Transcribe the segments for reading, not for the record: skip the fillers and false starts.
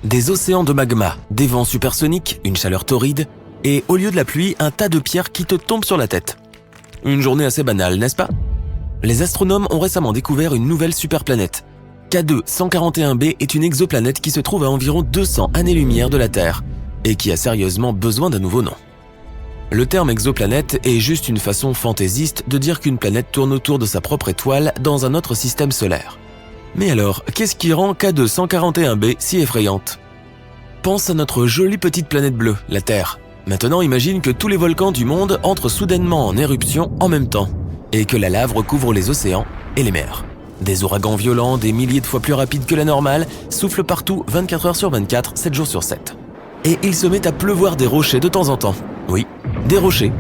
Des océans de magma, des vents supersoniques, une chaleur torride, et au lieu de la pluie, un tas de pierres qui te tombent sur la tête. Une journée assez banale, n'est-ce pas? Les astronomes ont récemment découvert une nouvelle superplanète. K2 141b est une exoplanète qui se trouve à environ 200 années-lumière de la Terre, et qui a sérieusement besoin d'un nouveau nom. Le terme exoplanète est juste une façon fantaisiste de dire qu'une planète tourne autour de sa propre étoile dans un autre système solaire. Mais alors, qu'est-ce qui rend K2 141b si effrayante? Pense à notre jolie petite planète bleue, la Terre. Maintenant, imagine que tous les volcans du monde entrent soudainement en éruption en même temps, et que la lave recouvre les océans et les mers. Des ouragans violents, des milliers de fois plus rapides que la normale, soufflent partout 24 heures sur 24, 7 jours sur 7. Et il se met à pleuvoir des rochers de temps en temps. Oui, des rochers.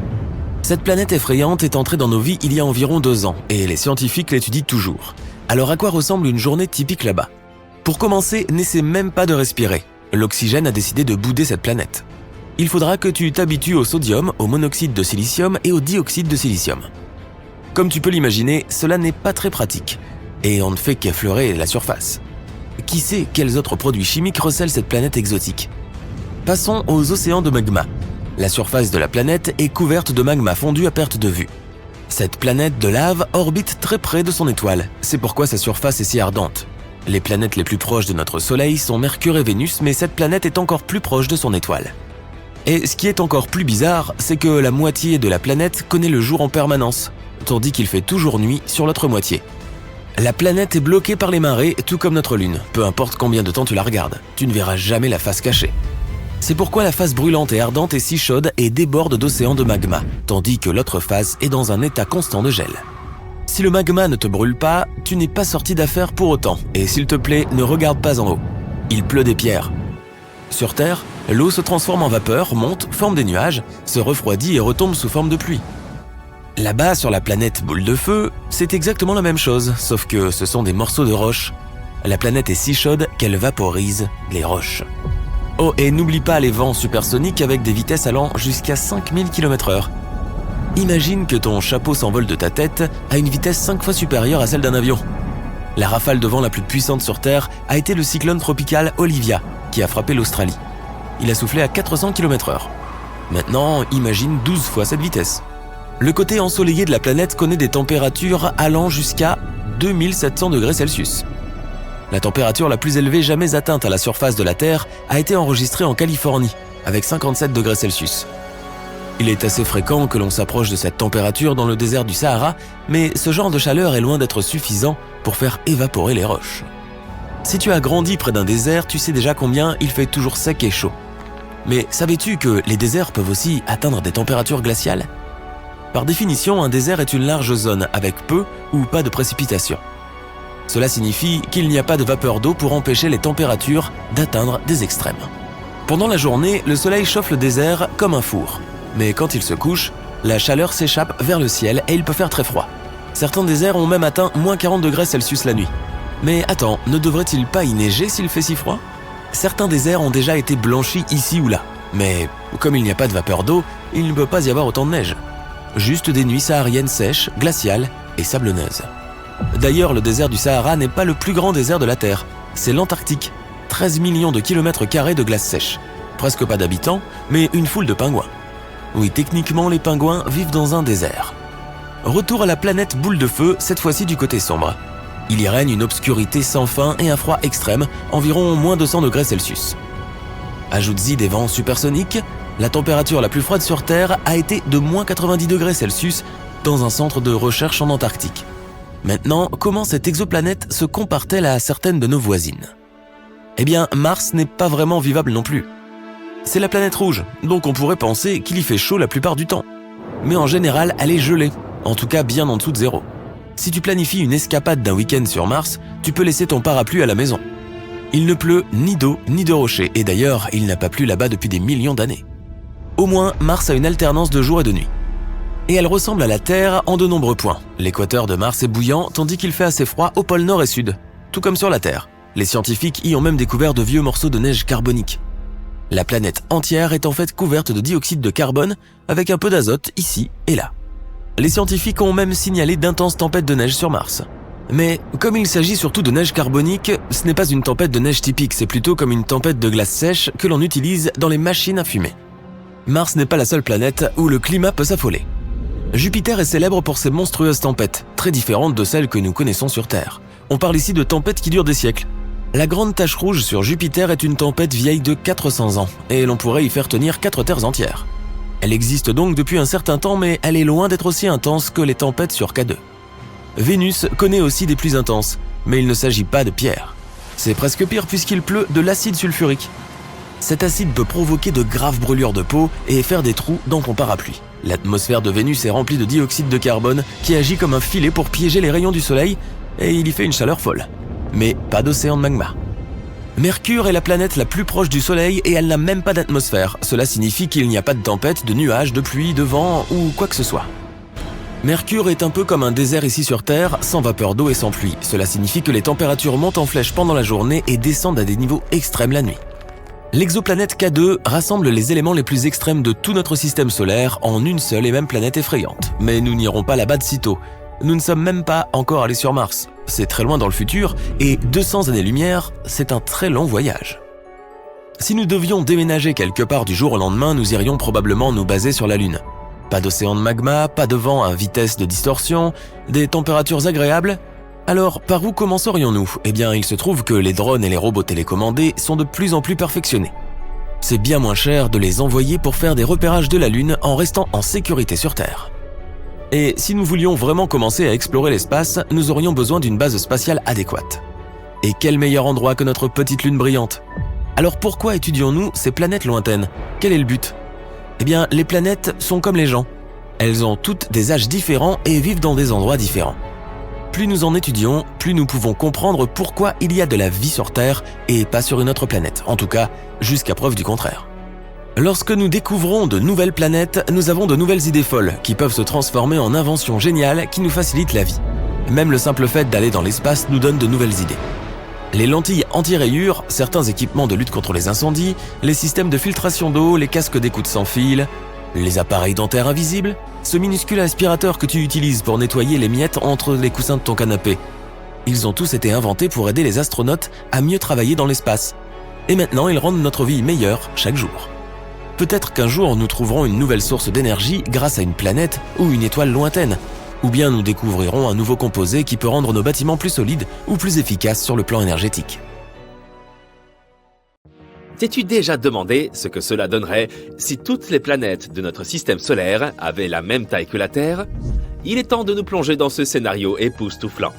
Cette planète effrayante est entrée dans nos vies il y a environ 2 ans, et les scientifiques l'étudient toujours. Alors à quoi ressemble une journée typique là-bas? Pour commencer, n'essaie même pas de respirer. L'oxygène a décidé de bouder cette planète. Il faudra que tu t'habitues au sodium, au monoxyde de silicium et au dioxyde de silicium. Comme tu peux l'imaginer, cela n'est pas très pratique, et on ne fait qu'effleurer la surface. Qui sait quels autres produits chimiques recèlent cette planète exotique? Passons aux océans de magma. La surface de la planète est couverte de magma fondu à perte de vue. Cette planète de lave orbite très près de son étoile, c'est pourquoi sa surface est si ardente. Les planètes les plus proches de notre Soleil sont Mercure et Vénus, mais cette planète est encore plus proche de son étoile. Et ce qui est encore plus bizarre, c'est que la moitié de la planète connaît le jour en permanence, tandis qu'il fait toujours nuit sur l'autre moitié. La planète est bloquée par les marées, tout comme notre Lune. Peu importe combien de temps tu la regardes, tu ne verras jamais la face cachée. C'est pourquoi la face brûlante et ardente est si chaude et déborde d'océans de magma, tandis que l'autre face est dans un état constant de gel. Si le magma ne te brûle pas, tu n'es pas sorti d'affaire pour autant, et s'il te plaît, ne regarde pas en haut. Il pleut des pierres. Sur Terre, l'eau se transforme en vapeur, monte, forme des nuages, se refroidit et retombe sous forme de pluie. Là-bas, sur la planète boule de feu, c'est exactement la même chose, sauf que ce sont des morceaux de roches. La planète est si chaude qu'elle vaporise les roches. Oh, et n'oublie pas les vents supersoniques avec des vitesses allant jusqu'à 5000 km/h. Imagine que ton chapeau s'envole de ta tête à une vitesse 5 fois supérieure à celle d'un avion. La rafale de vent la plus puissante sur Terre a été le cyclone tropical Olivia, qui a frappé l'Australie. Il a soufflé à 400 km/h. Maintenant, imagine 12 fois cette vitesse. Le côté ensoleillé de la planète connaît des températures allant jusqu'à 2700 degrés Celsius. La température la plus élevée jamais atteinte à la surface de la Terre a été enregistrée en Californie, avec 57 degrés Celsius. Il est assez fréquent que l'on s'approche de cette température dans le désert du Sahara, mais ce genre de chaleur est loin d'être suffisant pour faire évaporer les roches. Si tu as grandi près d'un désert, tu sais déjà combien il fait toujours sec et chaud. Mais savais-tu que les déserts peuvent aussi atteindre des températures glaciales? Par définition, un désert est une large zone avec peu ou pas de précipitations. Cela signifie qu'il n'y a pas de vapeur d'eau pour empêcher les températures d'atteindre des extrêmes. Pendant la journée, le soleil chauffe le désert comme un four. Mais quand il se couche, la chaleur s'échappe vers le ciel et il peut faire très froid. Certains déserts ont même atteint moins 40 degrés Celsius la nuit. Mais attends, ne devrait-il pas y neiger s'il fait si froid? Certains déserts ont déjà été blanchis ici ou là. Mais comme il n'y a pas de vapeur d'eau, il ne peut pas y avoir autant de neige. Juste des nuits sahariennes sèches, glaciales et sablonneuses. D'ailleurs, le désert du Sahara n'est pas le plus grand désert de la Terre. C'est l'Antarctique. 13 millions de kilomètres carrés de glace sèche. Presque pas d'habitants, mais une foule de pingouins. Oui, techniquement, les pingouins vivent dans un désert. Retour à la planète boule de feu, cette fois-ci du côté sombre. Il y règne une obscurité sans fin et un froid extrême, environ moins 200 degrés Celsius. Ajoute-y des vents supersoniques, la température la plus froide sur Terre a été de moins 90 degrés Celsius dans un centre de recherche en Antarctique. Maintenant, comment cette exoplanète se compare-t-elle à certaines de nos voisines? Eh bien, Mars n'est pas vraiment vivable non plus. C'est la planète rouge, donc on pourrait penser qu'il y fait chaud la plupart du temps. Mais en général, elle est gelée, en tout cas bien en dessous de zéro. Si tu planifies une escapade d'un week-end sur Mars, tu peux laisser ton parapluie à la maison. Il ne pleut ni d'eau ni de rochers, et d'ailleurs, il n'a pas plu là-bas depuis des millions d'années. Au moins, Mars a une alternance de jour et de nuit. Et elle ressemble à la Terre en de nombreux points. L'équateur de Mars est bouillant, tandis qu'il fait assez froid au pôle nord et sud, tout comme sur la Terre. Les scientifiques y ont même découvert de vieux morceaux de neige carbonique. La planète entière est en fait couverte de dioxyde de carbone, avec un peu d'azote ici et là. Les scientifiques ont même signalé d'intenses tempêtes de neige sur Mars. Mais comme il s'agit surtout de neige carbonique, ce n'est pas une tempête de neige typique, c'est plutôt comme une tempête de glace sèche que l'on utilise dans les machines à fumer. Mars n'est pas la seule planète où le climat peut s'affoler. Jupiter est célèbre pour ses monstrueuses tempêtes, très différentes de celles que nous connaissons sur Terre. On parle ici de tempêtes qui durent des siècles. La grande tache rouge sur Jupiter est une tempête vieille de 400 ans, et l'on pourrait y faire tenir 4 terres entières. Elle existe donc depuis un certain temps, mais elle est loin d'être aussi intense que les tempêtes sur K2. Vénus connaît aussi des pluies intenses, mais il ne s'agit pas de pierre. C'est presque pire puisqu'il pleut de l'acide sulfurique. Cet acide peut provoquer de graves brûlures de peau et faire des trous dans ton parapluie. L'atmosphère de Vénus est remplie de dioxyde de carbone qui agit comme un filet pour piéger les rayons du soleil et il y fait une chaleur folle. Mais pas d'océan de magma. Mercure est la planète la plus proche du soleil et elle n'a même pas d'atmosphère. Cela signifie qu'il n'y a pas de tempête, de nuages, de pluie, de vent ou quoi que ce soit. Mercure est un peu comme un désert ici sur Terre, sans vapeur d'eau et sans pluie. Cela signifie que les températures montent en flèche pendant la journée et descendent à des niveaux extrêmes la nuit. L'exoplanète K2 rassemble les éléments les plus extrêmes de tout notre système solaire en une seule et même planète effrayante. Mais nous n'irons pas là-bas de sitôt. Nous ne sommes même pas encore allés sur Mars. C'est très loin dans le futur et 200 années-lumière, c'est un très long voyage. Si nous devions déménager quelque part du jour au lendemain, nous irions probablement nous baser sur la Lune. Pas d'océan de magma, pas de vent à vitesse de distorsion, des températures agréables. Alors, par où commencerions-nous ? Eh bien, il se trouve que les drones et les robots télécommandés sont de plus en plus perfectionnés. C'est bien moins cher de les envoyer pour faire des repérages de la Lune en restant en sécurité sur Terre. Et si nous voulions vraiment commencer à explorer l'espace, nous aurions besoin d'une base spatiale adéquate. Et quel meilleur endroit que notre petite Lune brillante ? Alors pourquoi étudions-nous ces planètes lointaines ? Quel est le but ? Eh bien, les planètes sont comme les gens. Elles ont toutes des âges différents et vivent dans des endroits différents. Plus nous en étudions, plus nous pouvons comprendre pourquoi il y a de la vie sur Terre et pas sur une autre planète, en tout cas jusqu'à preuve du contraire. Lorsque nous découvrons de nouvelles planètes, nous avons de nouvelles idées folles qui peuvent se transformer en inventions géniales qui nous facilitent la vie. Même le simple fait d'aller dans l'espace nous donne de nouvelles idées. Les lentilles anti-rayures, certains équipements de lutte contre les incendies, les systèmes de filtration d'eau, les casques d'écoute sans fil, les appareils dentaires invisibles, ce minuscule aspirateur que tu utilises pour nettoyer les miettes entre les coussins de ton canapé. Ils ont tous été inventés pour aider les astronautes à mieux travailler dans l'espace. Et maintenant, ils rendent notre vie meilleure chaque jour. Peut-être qu'un jour, nous trouverons une nouvelle source d'énergie grâce à une planète ou une étoile lointaine. Ou bien nous découvrirons un nouveau composé qui peut rendre nos bâtiments plus solides ou plus efficaces sur le plan énergétique. T'es-tu déjà demandé ce que cela donnerait si toutes les planètes de notre système solaire avaient la même taille que la Terre ? Il est temps de nous plonger dans ce scénario époustouflant.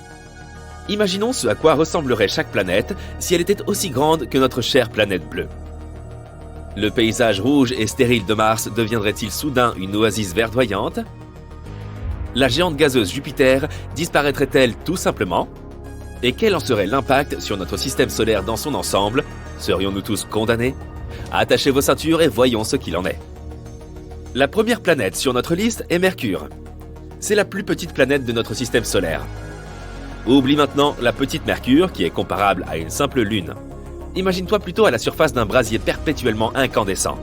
Imaginons ce à quoi ressemblerait chaque planète si elle était aussi grande que notre chère planète bleue. Le paysage rouge et stérile de Mars deviendrait-il soudain une oasis verdoyante ? La géante gazeuse Jupiter disparaîtrait-elle tout simplement ? Et quel en serait l'impact sur notre système solaire dans son ensemble ? Serions-nous tous condamnés ? Attachez vos ceintures et voyons ce qu'il en est. La première planète sur notre liste est Mercure. C'est la plus petite planète de notre système solaire. Oublie maintenant la petite Mercure qui est comparable à une simple lune. Imagine-toi plutôt à la surface d'un brasier perpétuellement incandescent.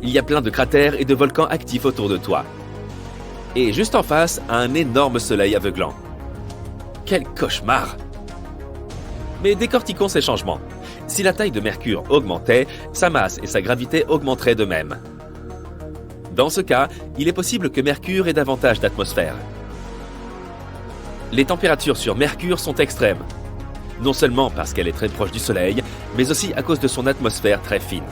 Il y a plein de cratères et de volcans actifs autour de toi. Et juste en face, un énorme soleil aveuglant. Quel cauchemar! Mais décortiquons ces changements. Si la taille de Mercure augmentait, sa masse et sa gravité augmenteraient de même. Dans ce cas, il est possible que Mercure ait davantage d'atmosphère. Les températures sur Mercure sont extrêmes. Non seulement parce qu'elle est très proche du Soleil, mais aussi à cause de son atmosphère très fine.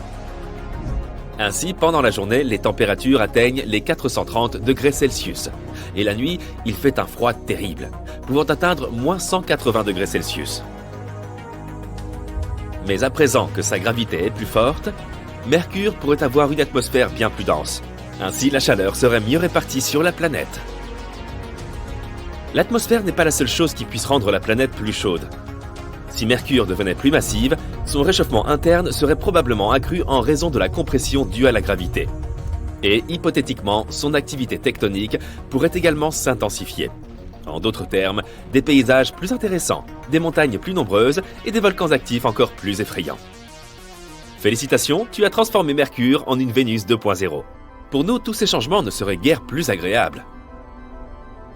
Ainsi, pendant la journée, les températures atteignent les 430 degrés Celsius. Et la nuit, il fait un froid terrible, pouvant atteindre moins 180 degrés Celsius. Mais à présent que sa gravité est plus forte, Mercure pourrait avoir une atmosphère bien plus dense. Ainsi, la chaleur serait mieux répartie sur la planète. L'atmosphère n'est pas la seule chose qui puisse rendre la planète plus chaude. Si Mercure devenait plus massive, son réchauffement interne serait probablement accru en raison de la compression due à la gravité. Et hypothétiquement, son activité tectonique pourrait également s'intensifier. En d'autres termes, des paysages plus intéressants, des montagnes plus nombreuses et des volcans actifs encore plus effrayants. Félicitations, tu as transformé Mercure en une Vénus 2.0. Pour nous, tous ces changements ne seraient guère plus agréables.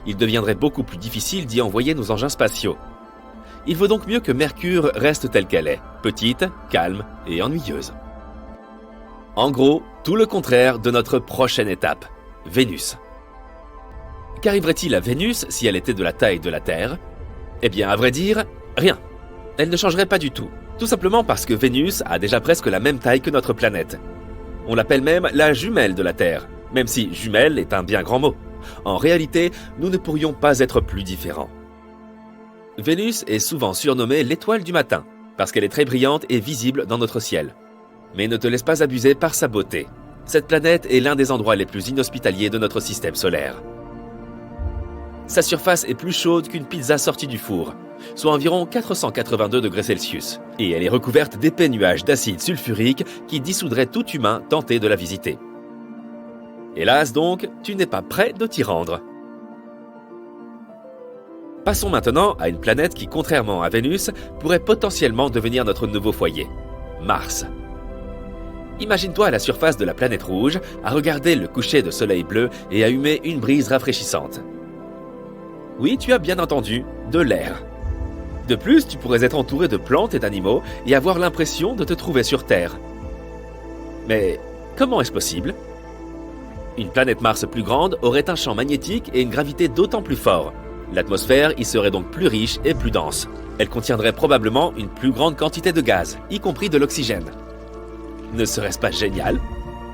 Il deviendrait beaucoup plus difficile d'y envoyer nos engins spatiaux. Il vaut donc mieux que Mercure reste telle qu'elle est, petite, calme et ennuyeuse. En gros, tout le contraire de notre prochaine étape, Vénus. Qu'arriverait-il à Vénus si elle était de la taille de la Terre? Eh bien, à vrai dire, rien. Elle ne changerait pas du tout. Tout simplement parce que Vénus a déjà presque la même taille que notre planète. On l'appelle même la jumelle de la Terre, même si jumelle est un bien grand mot. En réalité, nous ne pourrions pas être plus différents. Vénus est souvent surnommée l'étoile du matin, parce qu'elle est très brillante et visible dans notre ciel. Mais ne te laisse pas abuser par sa beauté. Cette planète est l'un des endroits les plus inhospitaliers de notre système solaire. Sa surface est plus chaude qu'une pizza sortie du four, soit environ 482 degrés Celsius, et elle est recouverte d'épais nuages d'acide sulfurique qui dissoudraient tout humain tenté de la visiter. Hélas donc, tu n'es pas prêt de t'y rendre. Passons maintenant à une planète qui, contrairement à Vénus, pourrait potentiellement devenir notre nouveau foyer, Mars. Imagine-toi à la surface de la planète rouge, à regarder le coucher de soleil bleu et à humer une brise rafraîchissante. Oui, tu as bien entendu, de l'air. De plus, tu pourrais être entouré de plantes et d'animaux et avoir l'impression de te trouver sur Terre. Mais comment est-ce possible? Une planète Mars plus grande aurait un champ magnétique et une gravité d'autant plus fort. L'atmosphère y serait donc plus riche et plus dense. Elle contiendrait probablement une plus grande quantité de gaz, y compris de l'oxygène. Ne serait-ce pas génial?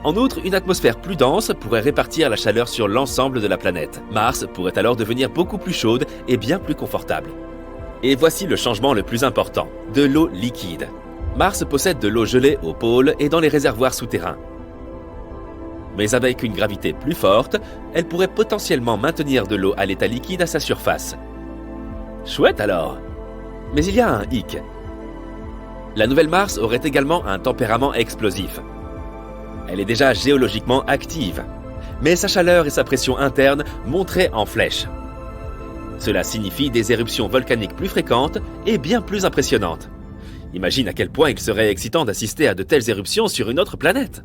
En outre, une atmosphère plus dense pourrait répartir la chaleur sur l'ensemble de la planète. Mars pourrait alors devenir beaucoup plus chaude et bien plus confortable. Et voici le changement le plus important, de l'eau liquide. Mars possède de l'eau gelée au pôle et dans les réservoirs souterrains. Mais avec une gravité plus forte, elle pourrait potentiellement maintenir de l'eau à l'état liquide à sa surface. Chouette alors! Mais il y a un hic. La nouvelle Mars aurait également un tempérament explosif. Elle est déjà géologiquement active, mais sa chaleur et sa pression interne monteraient en flèche. Cela signifie des éruptions volcaniques plus fréquentes et bien plus impressionnantes. Imagine à quel point il serait excitant d'assister à de telles éruptions sur une autre planète.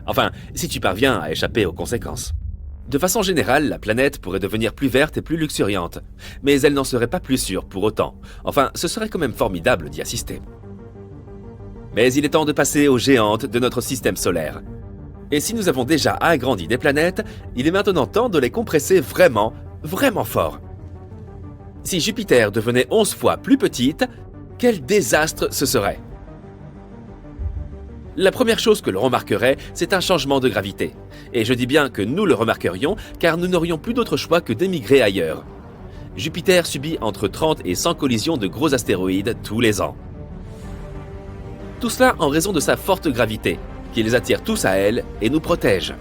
Enfin, si tu parviens à échapper aux conséquences. De façon générale, la planète pourrait devenir plus verte et plus luxuriante, mais elle n'en serait pas plus sûre pour autant. Enfin, ce serait quand même formidable d'y assister. Mais il est temps de passer aux géantes de notre système solaire. Et si nous avons déjà agrandi des planètes, il est maintenant temps de les compresser vraiment, vraiment fort. Si Jupiter devenait 11 fois plus petite, quel désastre ce serait! La première chose que l'on remarquerait, c'est un changement de gravité. Et je dis bien que nous le remarquerions, car nous n'aurions plus d'autre choix que d'émigrer ailleurs. Jupiter subit entre 30 et 100 collisions de gros astéroïdes tous les ans. Tout cela en raison de sa forte gravité, qui les attire tous à elle et nous protège.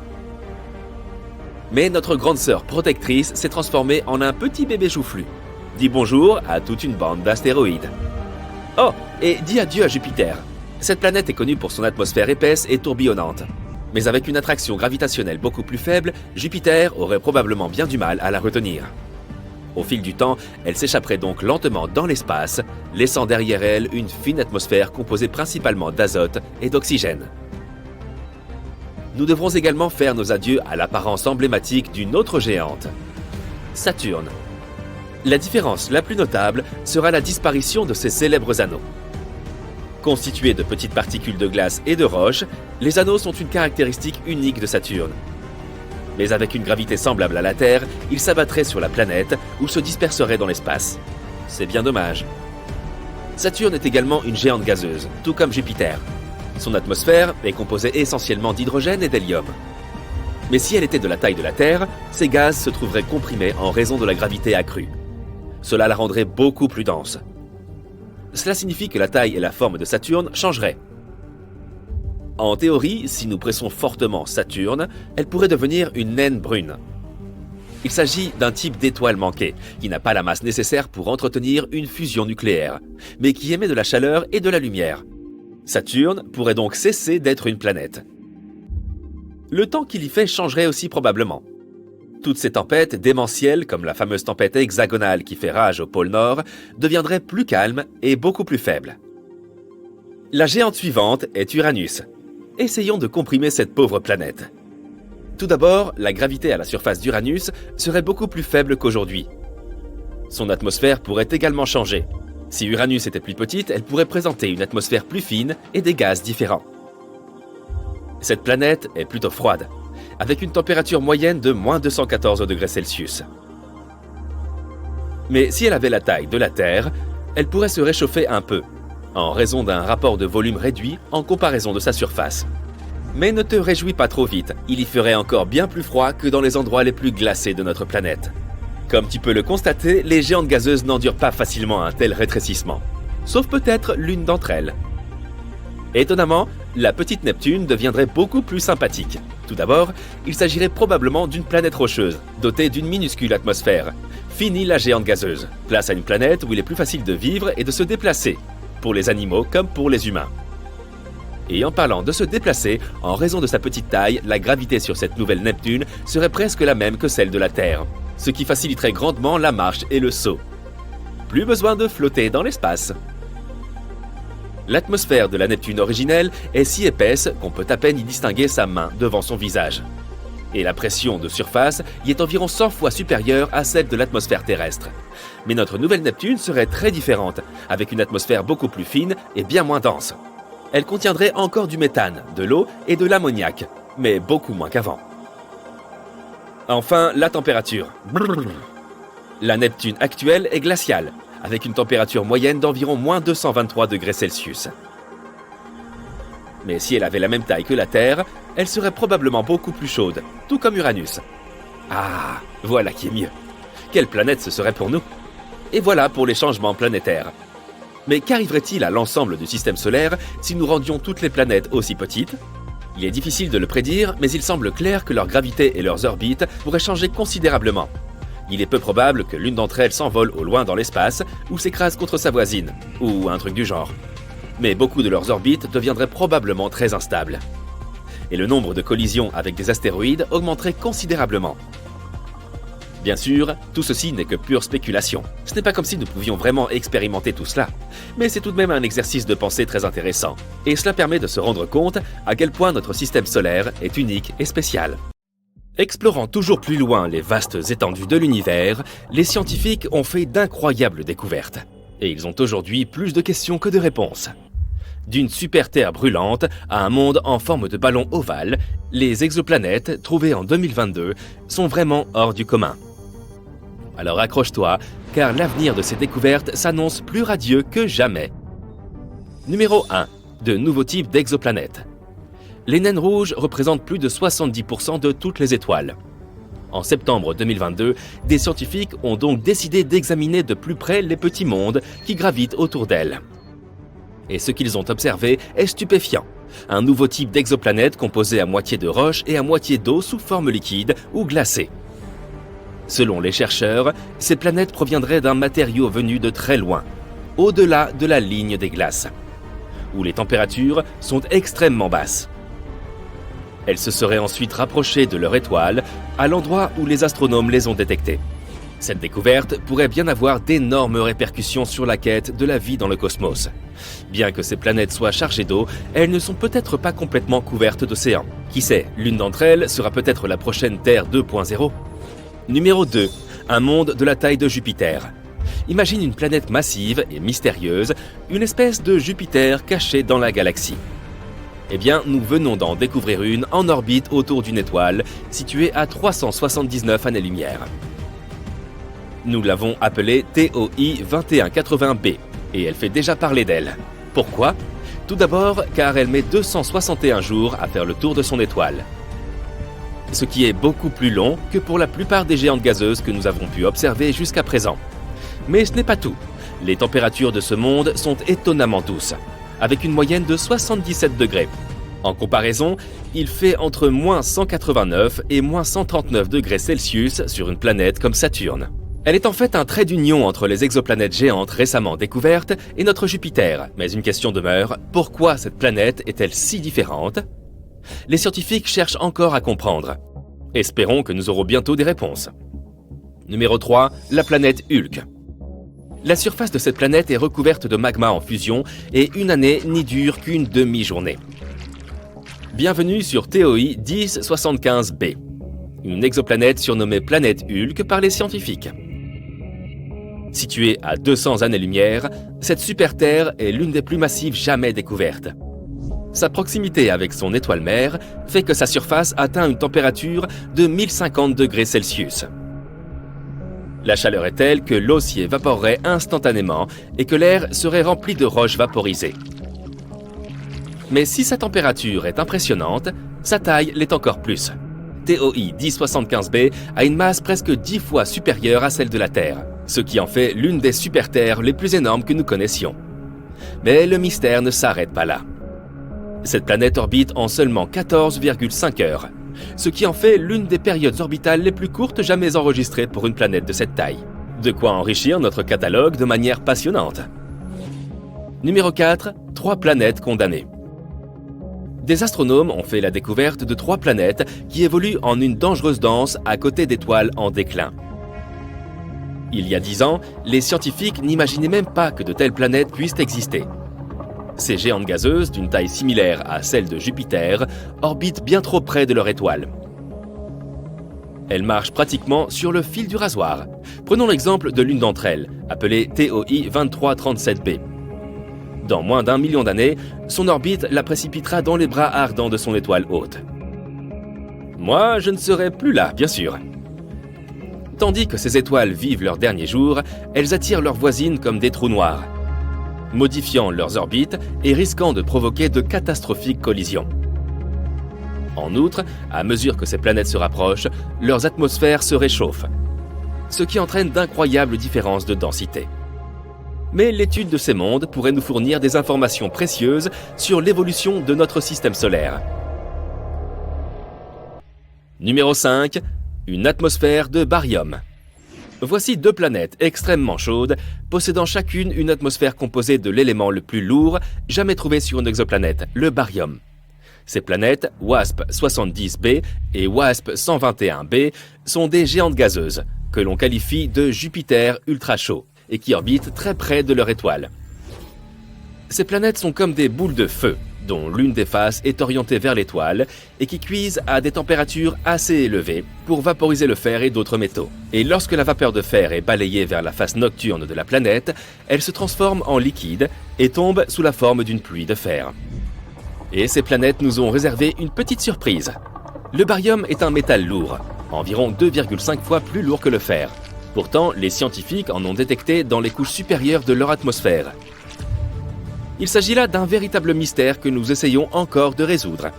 Mais notre grande sœur protectrice s'est transformée en un petit bébé joufflu. Dis bonjour à toute une bande d'astéroïdes. Oh, et dis adieu à Jupiter. Cette planète est connue pour son atmosphère épaisse et tourbillonnante. Mais avec une attraction gravitationnelle beaucoup plus faible, Jupiter aurait probablement bien du mal à la retenir. Au fil du temps, elle s'échapperait donc lentement dans l'espace, laissant derrière elle une fine atmosphère composée principalement d'azote et d'oxygène. Nous devrons également faire nos adieux à l'apparence emblématique d'une autre géante, Saturne. La différence la plus notable sera la disparition de ses célèbres anneaux. Constitués de petites particules de glace et de roche, les anneaux sont une caractéristique unique de Saturne. Mais avec une gravité semblable à la Terre, ils s'abattraient sur la planète ou se disperseraient dans l'espace. C'est bien dommage. Saturne est également une géante gazeuse, tout comme Jupiter. Son atmosphère est composée essentiellement d'hydrogène et d'hélium. Mais si elle était de la taille de la Terre, ces gaz se trouveraient comprimés en raison de la gravité accrue. Cela la rendrait beaucoup plus dense. Cela signifie que la taille et la forme de Saturne changeraient. En théorie, si nous pressons fortement Saturne, elle pourrait devenir une naine brune. Il s'agit d'un type d'étoile manquée, qui n'a pas la masse nécessaire pour entretenir une fusion nucléaire, mais qui émet de la chaleur et de la lumière. Saturne pourrait donc cesser d'être une planète. Le temps qu'il y fait changerait aussi probablement. Toutes ces tempêtes démentielles, comme la fameuse tempête hexagonale qui fait rage au pôle Nord, deviendraient plus calmes et beaucoup plus faibles. La géante suivante est Uranus. Essayons de comprimer cette pauvre planète. Tout d'abord, la gravité à la surface d'Uranus serait beaucoup plus faible qu'aujourd'hui. Son atmosphère pourrait également changer. Si Uranus était plus petite, elle pourrait présenter une atmosphère plus fine et des gaz différents. Cette planète est plutôt froide, avec une température moyenne de moins 214 degrés Celsius. Mais si elle avait la taille de la Terre, elle pourrait se réchauffer un peu, en raison d'un rapport de volume réduit en comparaison de sa surface. Mais ne te réjouis pas trop vite, il y ferait encore bien plus froid que dans les endroits les plus glacés de notre planète. Comme tu peux le constater, les géantes gazeuses n'endurent pas facilement un tel rétrécissement, sauf peut-être l'une d'entre elles. Étonnamment, la petite Neptune deviendrait beaucoup plus sympathique. Tout d'abord, il s'agirait probablement d'une planète rocheuse, dotée d'une minuscule atmosphère. Fini la géante gazeuse, place à une planète où il est plus facile de vivre et de se déplacer, pour les animaux comme pour les humains. Et en parlant de se déplacer, en raison de sa petite taille, la gravité sur cette nouvelle Neptune serait presque la même que celle de la Terre, ce qui faciliterait grandement la marche et le saut. Plus besoin de flotter dans l'espace. L'atmosphère de la Neptune originelle est si épaisse qu'on peut à peine y distinguer sa main devant son visage. Et la pression de surface y est environ 100 fois supérieure à celle de l'atmosphère terrestre. Mais notre nouvelle Neptune serait très différente, avec une atmosphère beaucoup plus fine et bien moins dense. Elle contiendrait encore du méthane, de l'eau et de l'ammoniac, mais beaucoup moins qu'avant. Enfin, la température. La Neptune actuelle est glaciale, avec une température moyenne d'environ moins 223 degrés Celsius. Mais si elle avait la même taille que la Terre, elle serait probablement beaucoup plus chaude, tout comme Uranus. Ah, voilà qui est mieux. Quelle planète ce serait pour nous? Et voilà pour les changements planétaires. Mais qu'arriverait-il à l'ensemble du système solaire si nous rendions toutes les planètes aussi petites? Il est difficile de le prédire, mais il semble clair que leur gravité et leurs orbites pourraient changer considérablement. Il est peu probable que l'une d'entre elles s'envole au loin dans l'espace ou s'écrase contre sa voisine, ou un truc du genre. Mais beaucoup de leurs orbites deviendraient probablement très instables. Et le nombre de collisions avec des astéroïdes augmenterait considérablement. Bien sûr, tout ceci n'est que pure spéculation. Ce n'est pas comme si nous pouvions vraiment expérimenter tout cela. Mais c'est tout de même un exercice de pensée très intéressant. Et cela permet de se rendre compte à quel point notre système solaire est unique et spécial. Explorant toujours plus loin les vastes étendues de l'univers, les scientifiques ont fait d'incroyables découvertes. Et ils ont aujourd'hui plus de questions que de réponses. D'une super Terre brûlante à un monde en forme de ballon ovale, les exoplanètes, trouvées en 2022, sont vraiment hors du commun. Alors accroche-toi, car l'avenir de ces découvertes s'annonce plus radieux que jamais. Numéro 1. De nouveaux types d'exoplanètes. Les naines rouges représentent plus de 70% de toutes les étoiles. En septembre 2022, des scientifiques ont donc décidé d'examiner de plus près les petits mondes qui gravitent autour d'elles. Et ce qu'ils ont observé est stupéfiant. Un nouveau type d'exoplanète composé à moitié de roche et à moitié d'eau sous forme liquide ou glacée. Selon les chercheurs, ces planètes proviendraient d'un matériau venu de très loin, au-delà de la ligne des glaces, où les températures sont extrêmement basses. Elles se seraient ensuite rapprochées de leur étoile, à l'endroit où les astronomes les ont détectées. Cette découverte pourrait bien avoir d'énormes répercussions sur la quête de la vie dans le cosmos. Bien que ces planètes soient chargées d'eau, elles ne sont peut-être pas complètement couvertes d'océan. Qui sait, l'une d'entre elles sera peut-être la prochaine Terre 2.0. Numéro 2. Un monde de la taille de Jupiter. Imagine une planète massive et mystérieuse, une espèce de Jupiter caché dans la galaxie. Eh bien, nous venons d'en découvrir une en orbite autour d'une étoile, située à 379 années-lumière. Nous l'avons appelée TOI 2180b, et elle fait déjà parler d'elle. Pourquoi? Tout d'abord, car elle met 261 jours à faire le tour de son étoile. Ce qui est beaucoup plus long que pour la plupart des géantes gazeuses que nous avons pu observer jusqu'à présent. Mais ce n'est pas tout. Les températures de ce monde sont étonnamment douces, avec une moyenne de 77 degrés. En comparaison, il fait entre moins 189 et moins 139 degrés Celsius sur une planète comme Saturne. Elle est en fait un trait d'union entre les exoplanètes géantes récemment découvertes et notre Jupiter. Mais une question demeure, pourquoi cette planète est-elle si différente? Les scientifiques cherchent encore à comprendre. Espérons que nous aurons bientôt des réponses. Numéro 3, la planète Hulk. La surface de cette planète est recouverte de magma en fusion et une année n'y dure qu'une demi-journée. Bienvenue sur TOI 1075b. une exoplanète surnommée planète Hulk par les scientifiques. Située à 200 années-lumière, cette super-Terre est l'une des plus massives jamais découvertes. Sa proximité avec son étoile mère fait que sa surface atteint une température de 1050 degrés Celsius. La chaleur est telle que l'eau s'y évaporerait instantanément et que l'air serait rempli de roches vaporisées. Mais si sa température est impressionnante, sa taille l'est encore plus. TOI 1075b a une masse presque 10 fois supérieure à celle de la Terre, ce qui en fait l'une des super-Terres les plus énormes que nous connaissions. Mais le mystère ne s'arrête pas là. Cette planète orbite en seulement 14,5 heures, ce qui en fait l'une des périodes orbitales les plus courtes jamais enregistrées pour une planète de cette taille. De quoi enrichir notre catalogue de manière passionnante. Numéro 4, 3 planètes condamnées. Des astronomes ont fait la découverte de 3 planètes qui évoluent en une dangereuse danse à côté d'étoiles en déclin. Il y a 10 ans, les scientifiques n'imaginaient même pas que de telles planètes puissent exister. Ces géantes gazeuses, d'une taille similaire à celle de Jupiter, orbitent bien trop près de leur étoile. Elles marchent pratiquement sur le fil du rasoir. Prenons l'exemple de l'une d'entre elles, appelée TOI 2337b. Dans moins d'1 million d'années, son orbite la précipitera dans les bras ardents de son étoile hôte. Moi, je ne serai plus là, bien sûr. Tandis que ces étoiles vivent leurs derniers jours, elles attirent leurs voisines comme des trous noirs, modifiant leurs orbites et risquant de provoquer de catastrophiques collisions. En outre, à mesure que ces planètes se rapprochent, leurs atmosphères se réchauffent, ce qui entraîne d'incroyables différences de densité. Mais l'étude de ces mondes pourrait nous fournir des informations précieuses sur l'évolution de notre système solaire. Numéro 5. Une atmosphère de baryum. Voici 2 planètes extrêmement chaudes, possédant chacune une atmosphère composée de l'élément le plus lourd jamais trouvé sur une exoplanète, le baryum. Ces planètes, WASP-70b et WASP-121b, sont des géantes gazeuses, que l'on qualifie de Jupiter ultra chaud, et qui orbitent très près de leur étoile. Ces planètes sont comme des boules de feu, dont l'une des faces est orientée vers l'étoile et qui cuisent à des températures assez élevées pour vaporiser le fer et d'autres métaux. Et lorsque la vapeur de fer est balayée vers la face nocturne de la planète, elle se transforme en liquide et tombe sous la forme d'une pluie de fer. Et ces planètes nous ont réservé une petite surprise. Le baryum est un métal lourd, environ 2,5 fois plus lourd que le fer. Pourtant, les scientifiques en ont détecté dans les couches supérieures de leur atmosphère. Il s'agit là d'un véritable mystère que nous essayons encore de résoudre.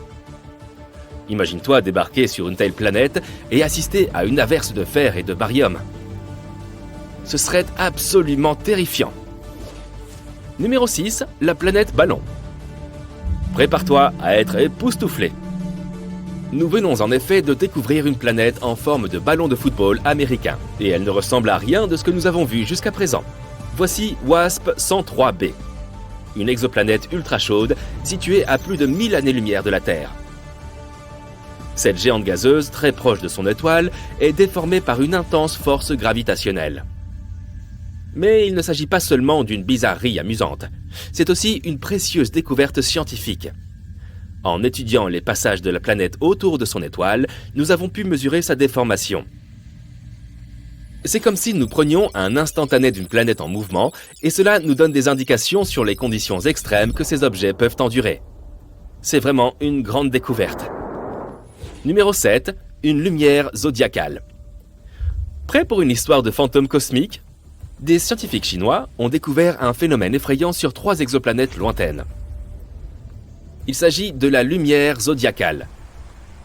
Imagine-toi débarquer sur une telle planète et assister à une averse de fer et de baryum. Ce serait absolument terrifiant. Numéro 6, la planète Ballon. Prépare-toi à être époustouflé. Nous venons en effet de découvrir une planète en forme de ballon de football américain, et elle ne ressemble à rien de ce que nous avons vu jusqu'à présent. Voici WASP-103b. Une exoplanète ultra chaude située à plus de 1000 années-lumière de la Terre. Cette géante gazeuse, très proche de son étoile, est déformée par une intense force gravitationnelle. Mais il ne s'agit pas seulement d'une bizarrerie amusante, c'est aussi une précieuse découverte scientifique. En étudiant les passages de la planète autour de son étoile, nous avons pu mesurer sa déformation. C'est comme si nous prenions un instantané d'une planète en mouvement et cela nous donne des indications sur les conditions extrêmes que ces objets peuvent endurer. C'est vraiment une grande découverte. Numéro 7. Une lumière zodiacale. Prêt pour une histoire de fantôme cosmique ? Des scientifiques chinois ont découvert un phénomène effrayant sur 3 exoplanètes lointaines. Il s'agit de la lumière zodiacale,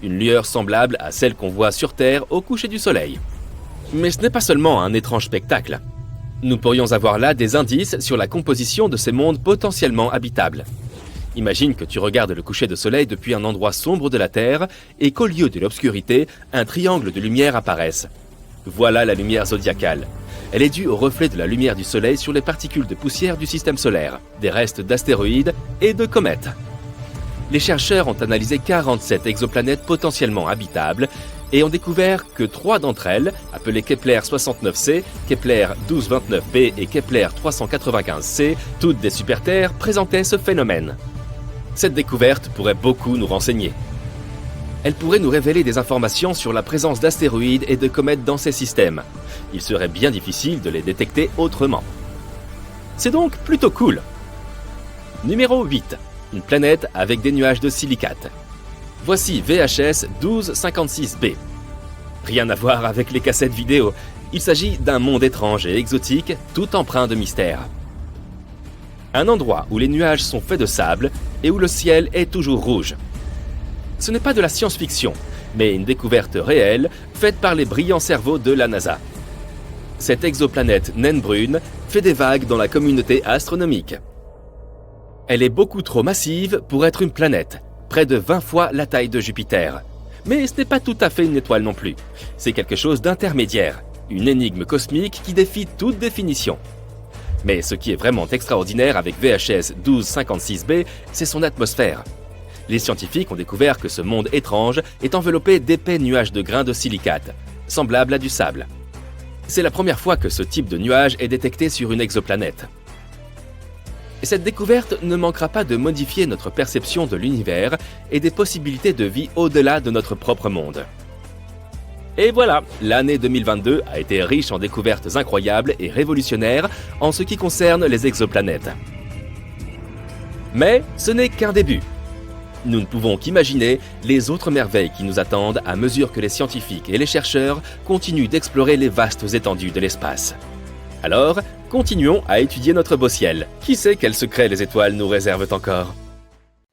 une lueur semblable à celle qu'on voit sur Terre au coucher du soleil. Mais ce n'est pas seulement un étrange spectacle. Nous pourrions avoir là des indices sur la composition de ces mondes potentiellement habitables. Imagine que tu regardes le coucher de soleil depuis un endroit sombre de la Terre et qu'au lieu de l'obscurité, un triangle de lumière apparaisse. Voilà la lumière zodiacale. Elle est due au reflet de la lumière du soleil sur les particules de poussière du système solaire, des restes d'astéroïdes et de comètes. Les chercheurs ont analysé 47 exoplanètes potentiellement habitables et ont découvert que 3 d'entre elles, appelées Kepler 69c, Kepler 1229b et Kepler 395c, toutes des super-Terres, présentaient ce phénomène. Cette découverte pourrait beaucoup nous renseigner. Elle pourrait nous révéler des informations sur la présence d'astéroïdes et de comètes dans ces systèmes. Il serait bien difficile de les détecter autrement. C'est donc plutôt cool. Numéro 8. Une planète avec des nuages de silicate. Voici VHS 1256b. Rien à voir avec les cassettes vidéo. Il s'agit d'un monde étrange et exotique, tout empreint de mystère. Un endroit où les nuages sont faits de sable et où le ciel est toujours rouge. Ce n'est pas de la science-fiction, mais une découverte réelle faite par les brillants cerveaux de la NASA. Cette exoplanète naine brune fait des vagues dans la communauté astronomique. Elle est beaucoup trop massive pour être une planète, près de 20 fois la taille de Jupiter. Mais ce n'est pas tout à fait une étoile non plus. C'est quelque chose d'intermédiaire, une énigme cosmique qui défie toute définition. Mais ce qui est vraiment extraordinaire avec VHS 1256b, c'est son atmosphère. Les scientifiques ont découvert que ce monde étrange est enveloppé d'épais nuages de grains de silicate, semblables à du sable. C'est la première fois que ce type de nuage est détecté sur une exoplanète. Et cette découverte ne manquera pas de modifier notre perception de l'univers et des possibilités de vie au-delà de notre propre monde. Et voilà, l'année 2022 a été riche en découvertes incroyables et révolutionnaires en ce qui concerne les exoplanètes. Mais ce n'est qu'un début. Nous ne pouvons qu'imaginer les autres merveilles qui nous attendent à mesure que les scientifiques et les chercheurs continuent d'explorer les vastes étendues de l'espace. Alors, continuons à étudier notre beau ciel. Qui sait quels secrets les étoiles nous réservent encore ?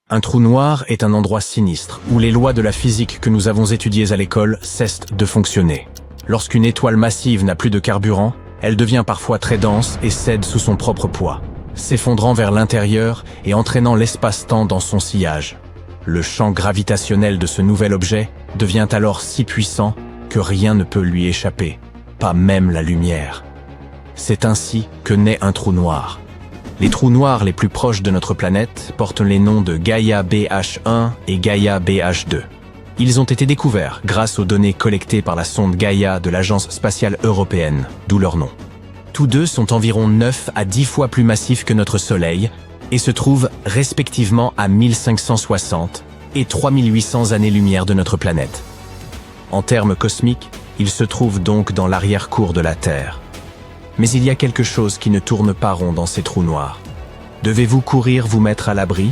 Un trou noir est un endroit sinistre, où les lois de la physique que nous avons étudiées à l'école cessent de fonctionner. Lorsqu'une étoile massive n'a plus de carburant, elle devient parfois très dense et cède sous son propre poids, s'effondrant vers l'intérieur et entraînant l'espace-temps dans son sillage. Le champ gravitationnel de ce nouvel objet devient alors si puissant que rien ne peut lui échapper, pas même la lumière. C'est ainsi que naît un trou noir. Les trous noirs les plus proches de notre planète portent les noms de Gaia BH1 et Gaia BH2. Ils ont été découverts grâce aux données collectées par la sonde Gaia de l'Agence spatiale européenne, d'où leur nom. Tous deux sont environ 9 à 10 fois plus massifs que notre Soleil et se trouvent respectivement à 1560 et 3800 années-lumière de notre planète. En termes cosmiques, ils se trouvent donc dans l'arrière-cour de la Terre. Mais il y a quelque chose qui ne tourne pas rond dans ces trous noirs. Devez-vous courir vous mettre à l'abri ?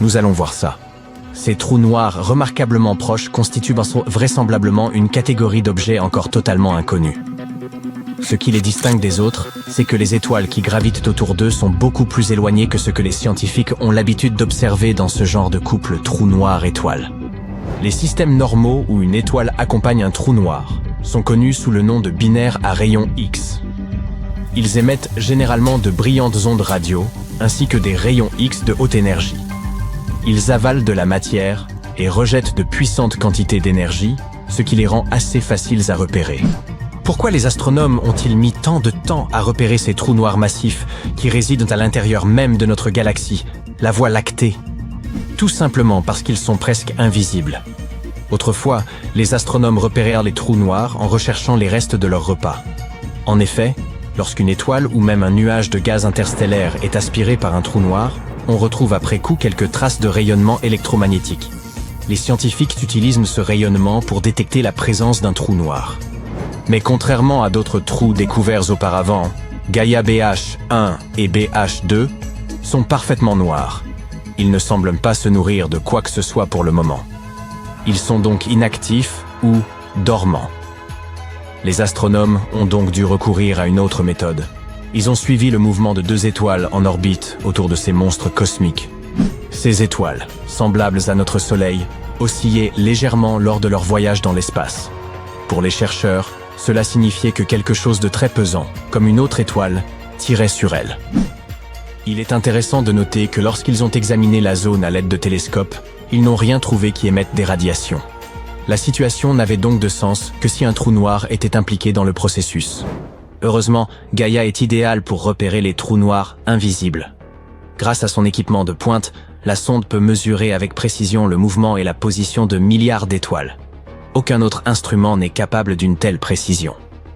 Nous allons voir ça. Ces trous noirs remarquablement proches constituent vraisemblablement une catégorie d'objets encore totalement inconnus. Ce qui les distingue des autres, c'est que les étoiles qui gravitent autour d'eux sont beaucoup plus éloignées que ce que les scientifiques ont l'habitude d'observer dans ce genre de couple trou noir-étoile. Les systèmes normaux où une étoile accompagne un trou noir sont connus sous le nom de binaires à rayons X. Ils émettent généralement de brillantes ondes radio, ainsi que des rayons X de haute énergie. Ils avalent de la matière et rejettent de puissantes quantités d'énergie, ce qui les rend assez faciles à repérer. Pourquoi les astronomes ont-ils mis tant de temps à repérer ces trous noirs massifs qui résident à l'intérieur même de notre galaxie, la Voie lactée ? Tout simplement parce qu'ils sont presque invisibles. Autrefois, les astronomes repérèrent les trous noirs en recherchant les restes de leur repas. En effet, lorsqu'une étoile ou même un nuage de gaz interstellaire est aspiré par un trou noir, on retrouve après coup quelques traces de rayonnement électromagnétique. Les scientifiques utilisent ce rayonnement pour détecter la présence d'un trou noir. Mais contrairement à d'autres trous découverts auparavant, Gaia BH1 et BH2 sont parfaitement noirs. Ils ne semblent pas se nourrir de quoi que ce soit pour le moment. Ils sont donc inactifs ou dormants. Les astronomes ont donc dû recourir à une autre méthode. Ils ont suivi le mouvement de 2 étoiles en orbite autour de ces monstres cosmiques. Ces étoiles, semblables à notre Soleil, oscillaient légèrement lors de leur voyage dans l'espace. Pour les chercheurs, cela signifiait que quelque chose de très pesant, comme une autre étoile, tirait sur elles. Il est intéressant de noter que lorsqu'ils ont examiné la zone à l'aide de télescopes, ils n'ont rien trouvé qui émette des radiations. La situation n'avait donc de sens que si un trou noir était impliqué dans le processus. Heureusement, Gaia est idéale pour repérer les trous noirs invisibles. Grâce à son équipement de pointe, la sonde peut mesurer avec précision le mouvement et la position de milliards d'étoiles. Aucun autre instrument n'est capable d'une telle précision.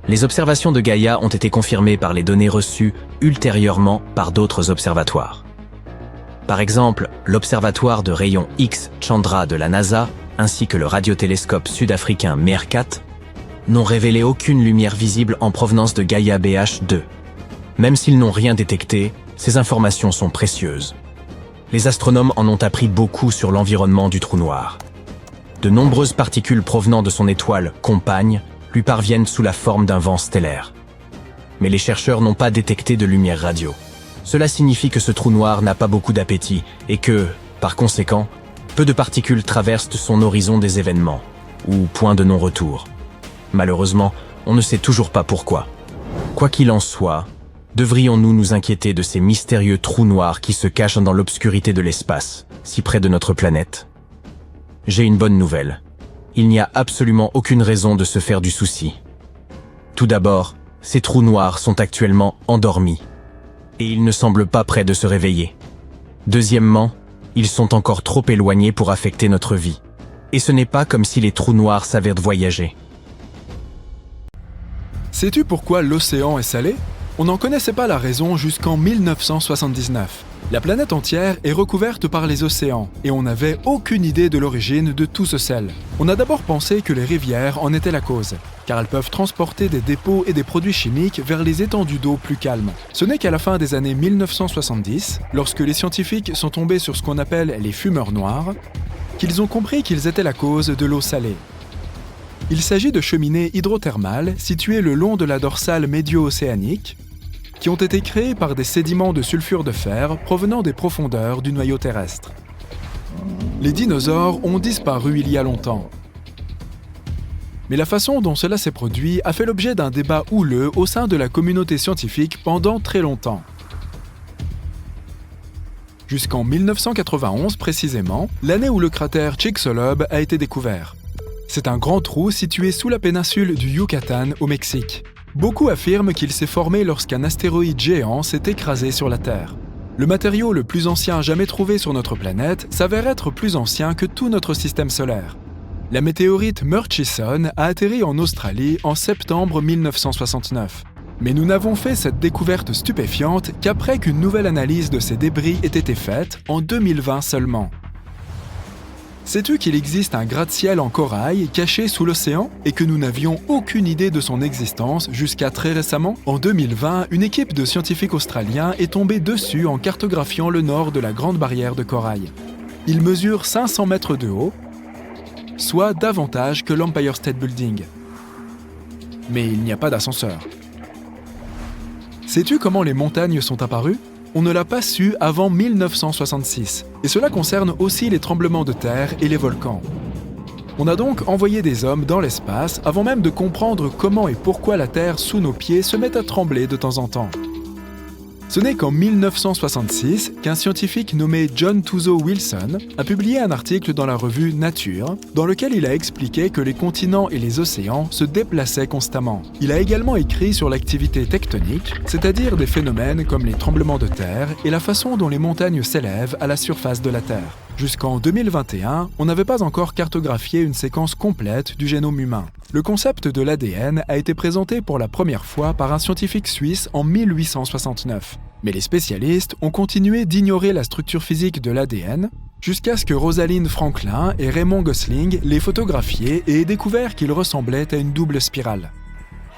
Les observations de Gaia ont été confirmées par les données reçues ultérieurement par d'autres observatoires. Par exemple, l'observatoire de rayons X Chandra de la NASA ainsi que le radiotélescope sud-africain MERCAT, n'ont révélé aucune lumière visible en provenance de Gaia BH2. Même s'ils n'ont rien détecté, ces informations sont précieuses. Les astronomes en ont appris beaucoup sur l'environnement du trou noir. De nombreuses particules provenant de son étoile compagne lui parviennent sous la forme d'un vent stellaire. Mais les chercheurs n'ont pas détecté de lumière radio. Cela signifie que ce trou noir n'a pas beaucoup d'appétit et que, par conséquent, peu de particules traversent son horizon des événements, ou point de non-retour. Malheureusement, on ne sait toujours pas pourquoi. Quoi qu'il en soit, devrions-nous nous inquiéter de ces mystérieux trous noirs qui se cachent dans l'obscurité de l'espace, si près de notre planète? J'ai une bonne nouvelle. Il n'y a absolument aucune raison de se faire du souci. Tout d'abord, ces trous noirs sont actuellement endormis, et ils ne semblent pas prêts de se réveiller. Deuxièmement, ils sont encore trop éloignés pour affecter notre vie. Et ce n'est pas comme si les trous noirs savaient voyager. Sais-tu pourquoi l'océan est salé? On n'en connaissait pas la raison jusqu'en 1979. La planète entière est recouverte par les océans, et on n'avait aucune idée de l'origine de tout ce sel. On a d'abord pensé que les rivières en étaient la cause, car elles peuvent transporter des dépôts et des produits chimiques vers les étendues d'eau plus calmes. Ce n'est qu'à la fin des années 1970, lorsque les scientifiques sont tombés sur ce qu'on appelle les fumeurs noirs, qu'ils ont compris qu'ils étaient la cause de l'eau salée. Il s'agit de cheminées hydrothermales situées le long de la dorsale médio-océanique, qui ont été créées par des sédiments de sulfure de fer provenant des profondeurs du noyau terrestre. Les dinosaures ont disparu il y a longtemps. Mais la façon dont cela s'est produit a fait l'objet d'un débat houleux au sein de la communauté scientifique pendant très longtemps. Jusqu'en 1991 précisément, l'année où le cratère Chicxulub a été découvert. C'est un grand trou situé sous la péninsule du Yucatan au Mexique. Beaucoup affirment qu'il s'est formé lorsqu'un astéroïde géant s'est écrasé sur la Terre. Le matériau le plus ancien jamais trouvé sur notre planète s'avère être plus ancien que tout notre système solaire. La météorite Murchison a atterri en Australie en septembre 1969. Mais nous n'avons fait cette découverte stupéfiante qu'après qu'une nouvelle analyse de ces débris ait été faite en 2020 seulement. Sais-tu qu'il existe un gratte-ciel en corail caché sous l'océan et que nous n'avions aucune idée de son existence jusqu'à très récemment? En 2020, une équipe de scientifiques australiens est tombée dessus en cartographiant le nord de la Grande Barrière de Corail. Il mesure 500 mètres de haut, soit davantage que l'Empire State Building. Mais il n'y a pas d'ascenseur. Sais-tu comment les montagnes sont apparues? On ne l'a pas su avant 1966, et cela concerne aussi les tremblements de terre et les volcans. On a donc envoyé des hommes dans l'espace avant même de comprendre comment et pourquoi la Terre sous nos pieds se met à trembler de temps en temps. Ce n'est qu'en 1966 qu'un scientifique nommé John Tuzo Wilson a publié un article dans la revue Nature, dans lequel il a expliqué que les continents et les océans se déplaçaient constamment. Il a également écrit sur l'activité tectonique, c'est-à-dire des phénomènes comme les tremblements de terre et la façon dont les montagnes s'élèvent à la surface de la Terre. Jusqu'en 2021, on n'avait pas encore cartographié une séquence complète du génome humain. Le concept de l'ADN a été présenté pour la première fois par un scientifique suisse en 1869. Mais les spécialistes ont continué d'ignorer la structure physique de l'ADN jusqu'à ce que Rosalind Franklin et Raymond Gosling l'aient photographié et aient découvert qu'il ressemblait à une double spirale.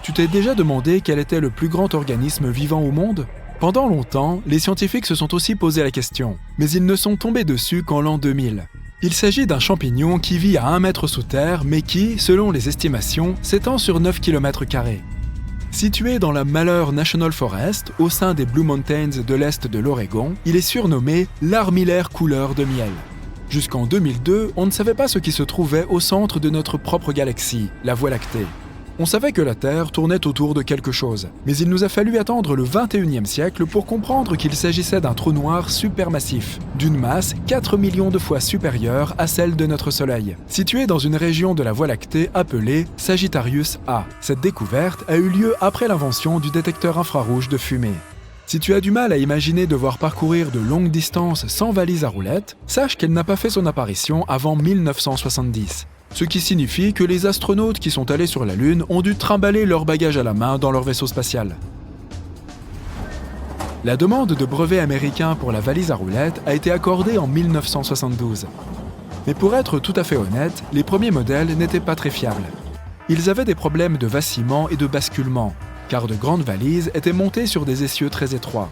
Tu t'es déjà demandé quel était le plus grand organisme vivant au monde ? Pendant longtemps, les scientifiques se sont aussi posé la question, mais ils ne sont tombés dessus qu'en l'an 2000. Il s'agit d'un champignon qui vit à 1 mètre sous terre, mais qui, selon les estimations, s'étend sur 9 km². Situé dans la Malheur National Forest, au sein des Blue Mountains de l'est de l'Oregon, il est surnommé l'armillaire couleur de miel. Jusqu'en 2002, on ne savait pas ce qui se trouvait au centre de notre propre galaxie, la Voie lactée. On savait que la Terre tournait autour de quelque chose, mais il nous a fallu attendre le 21e siècle pour comprendre qu'il s'agissait d'un trou noir supermassif, d'une masse 4 millions de fois supérieure à celle de notre Soleil, situé dans une région de la Voie lactée appelée Sagittarius A. Cette découverte a eu lieu après l'invention du détecteur infrarouge de fumée. Si tu as du mal à imaginer devoir parcourir de longues distances sans valise à roulettes, sache qu'elle n'a pas fait son apparition avant 1970. Ce qui signifie que les astronautes qui sont allés sur la Lune ont dû trimballer leurs bagages à la main dans leur vaisseau spatial. La demande de brevet américain pour la valise à roulettes a été accordée en 1972. Mais pour être tout à fait honnête, les premiers modèles n'étaient pas très fiables. Ils avaient des problèmes de vacillement et de basculement, car de grandes valises étaient montées sur des essieux très étroits.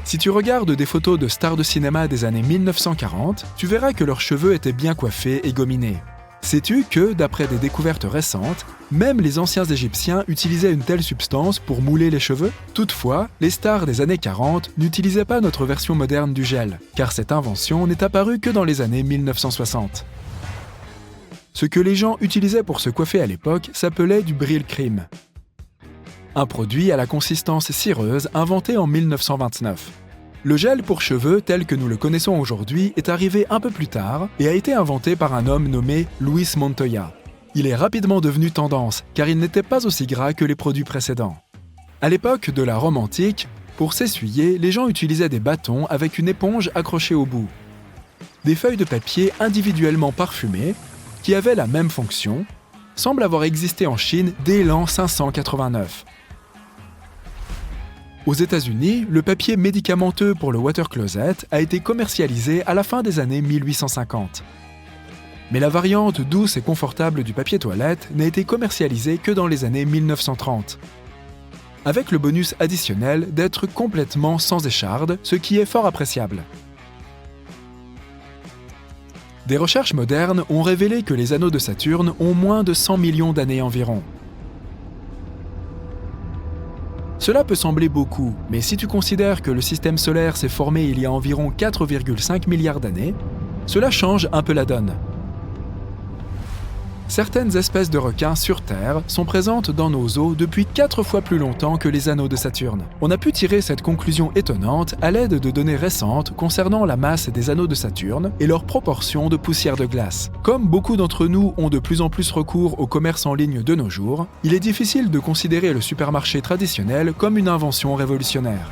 Si tu regardes des photos de stars de cinéma des années 1940, tu verras que leurs cheveux étaient bien coiffés et gominés. Sais-tu que, d'après des découvertes récentes, même les anciens Égyptiens utilisaient une telle substance pour mouler les cheveux? Toutefois, les stars des années 40 n'utilisaient pas notre version moderne du gel, car cette invention n'est apparue que dans les années 1960. Ce que les gens utilisaient pour se coiffer à l'époque s'appelait du Brylcreem, un produit à la consistance cireuse inventé en 1929. Le gel pour cheveux tel que nous le connaissons aujourd'hui est arrivé un peu plus tard et a été inventé par un homme nommé Luis Montoya. Il est rapidement devenu tendance car il n'était pas aussi gras que les produits précédents. À l'époque de la Rome antique, pour s'essuyer, les gens utilisaient des bâtons avec une éponge accrochée au bout. Des feuilles de papier individuellement parfumées, qui avaient la même fonction, semblent avoir existé en Chine dès l'an 589. Aux États-Unis, le papier médicamenteux pour le water closet a été commercialisé à la fin des années 1850. Mais la variante douce et confortable du papier toilette n'a été commercialisée que dans les années 1930, avec le bonus additionnel d'être complètement sans écharde, ce qui est fort appréciable. Des recherches modernes ont révélé que les anneaux de Saturne ont moins de 100 millions d'années environ. Cela peut sembler beaucoup, mais si tu considères que le système solaire s'est formé il y a environ 4,5 milliards d'années, cela change un peu la donne. Certaines espèces de requins sur Terre sont présentes dans nos eaux depuis 4 fois plus longtemps que les anneaux de Saturne. On a pu tirer cette conclusion étonnante à l'aide de données récentes concernant la masse des anneaux de Saturne et leur proportion de poussière de glace. Comme beaucoup d'entre nous ont de plus en plus recours au commerce en ligne de nos jours, il est difficile de considérer le supermarché traditionnel comme une invention révolutionnaire.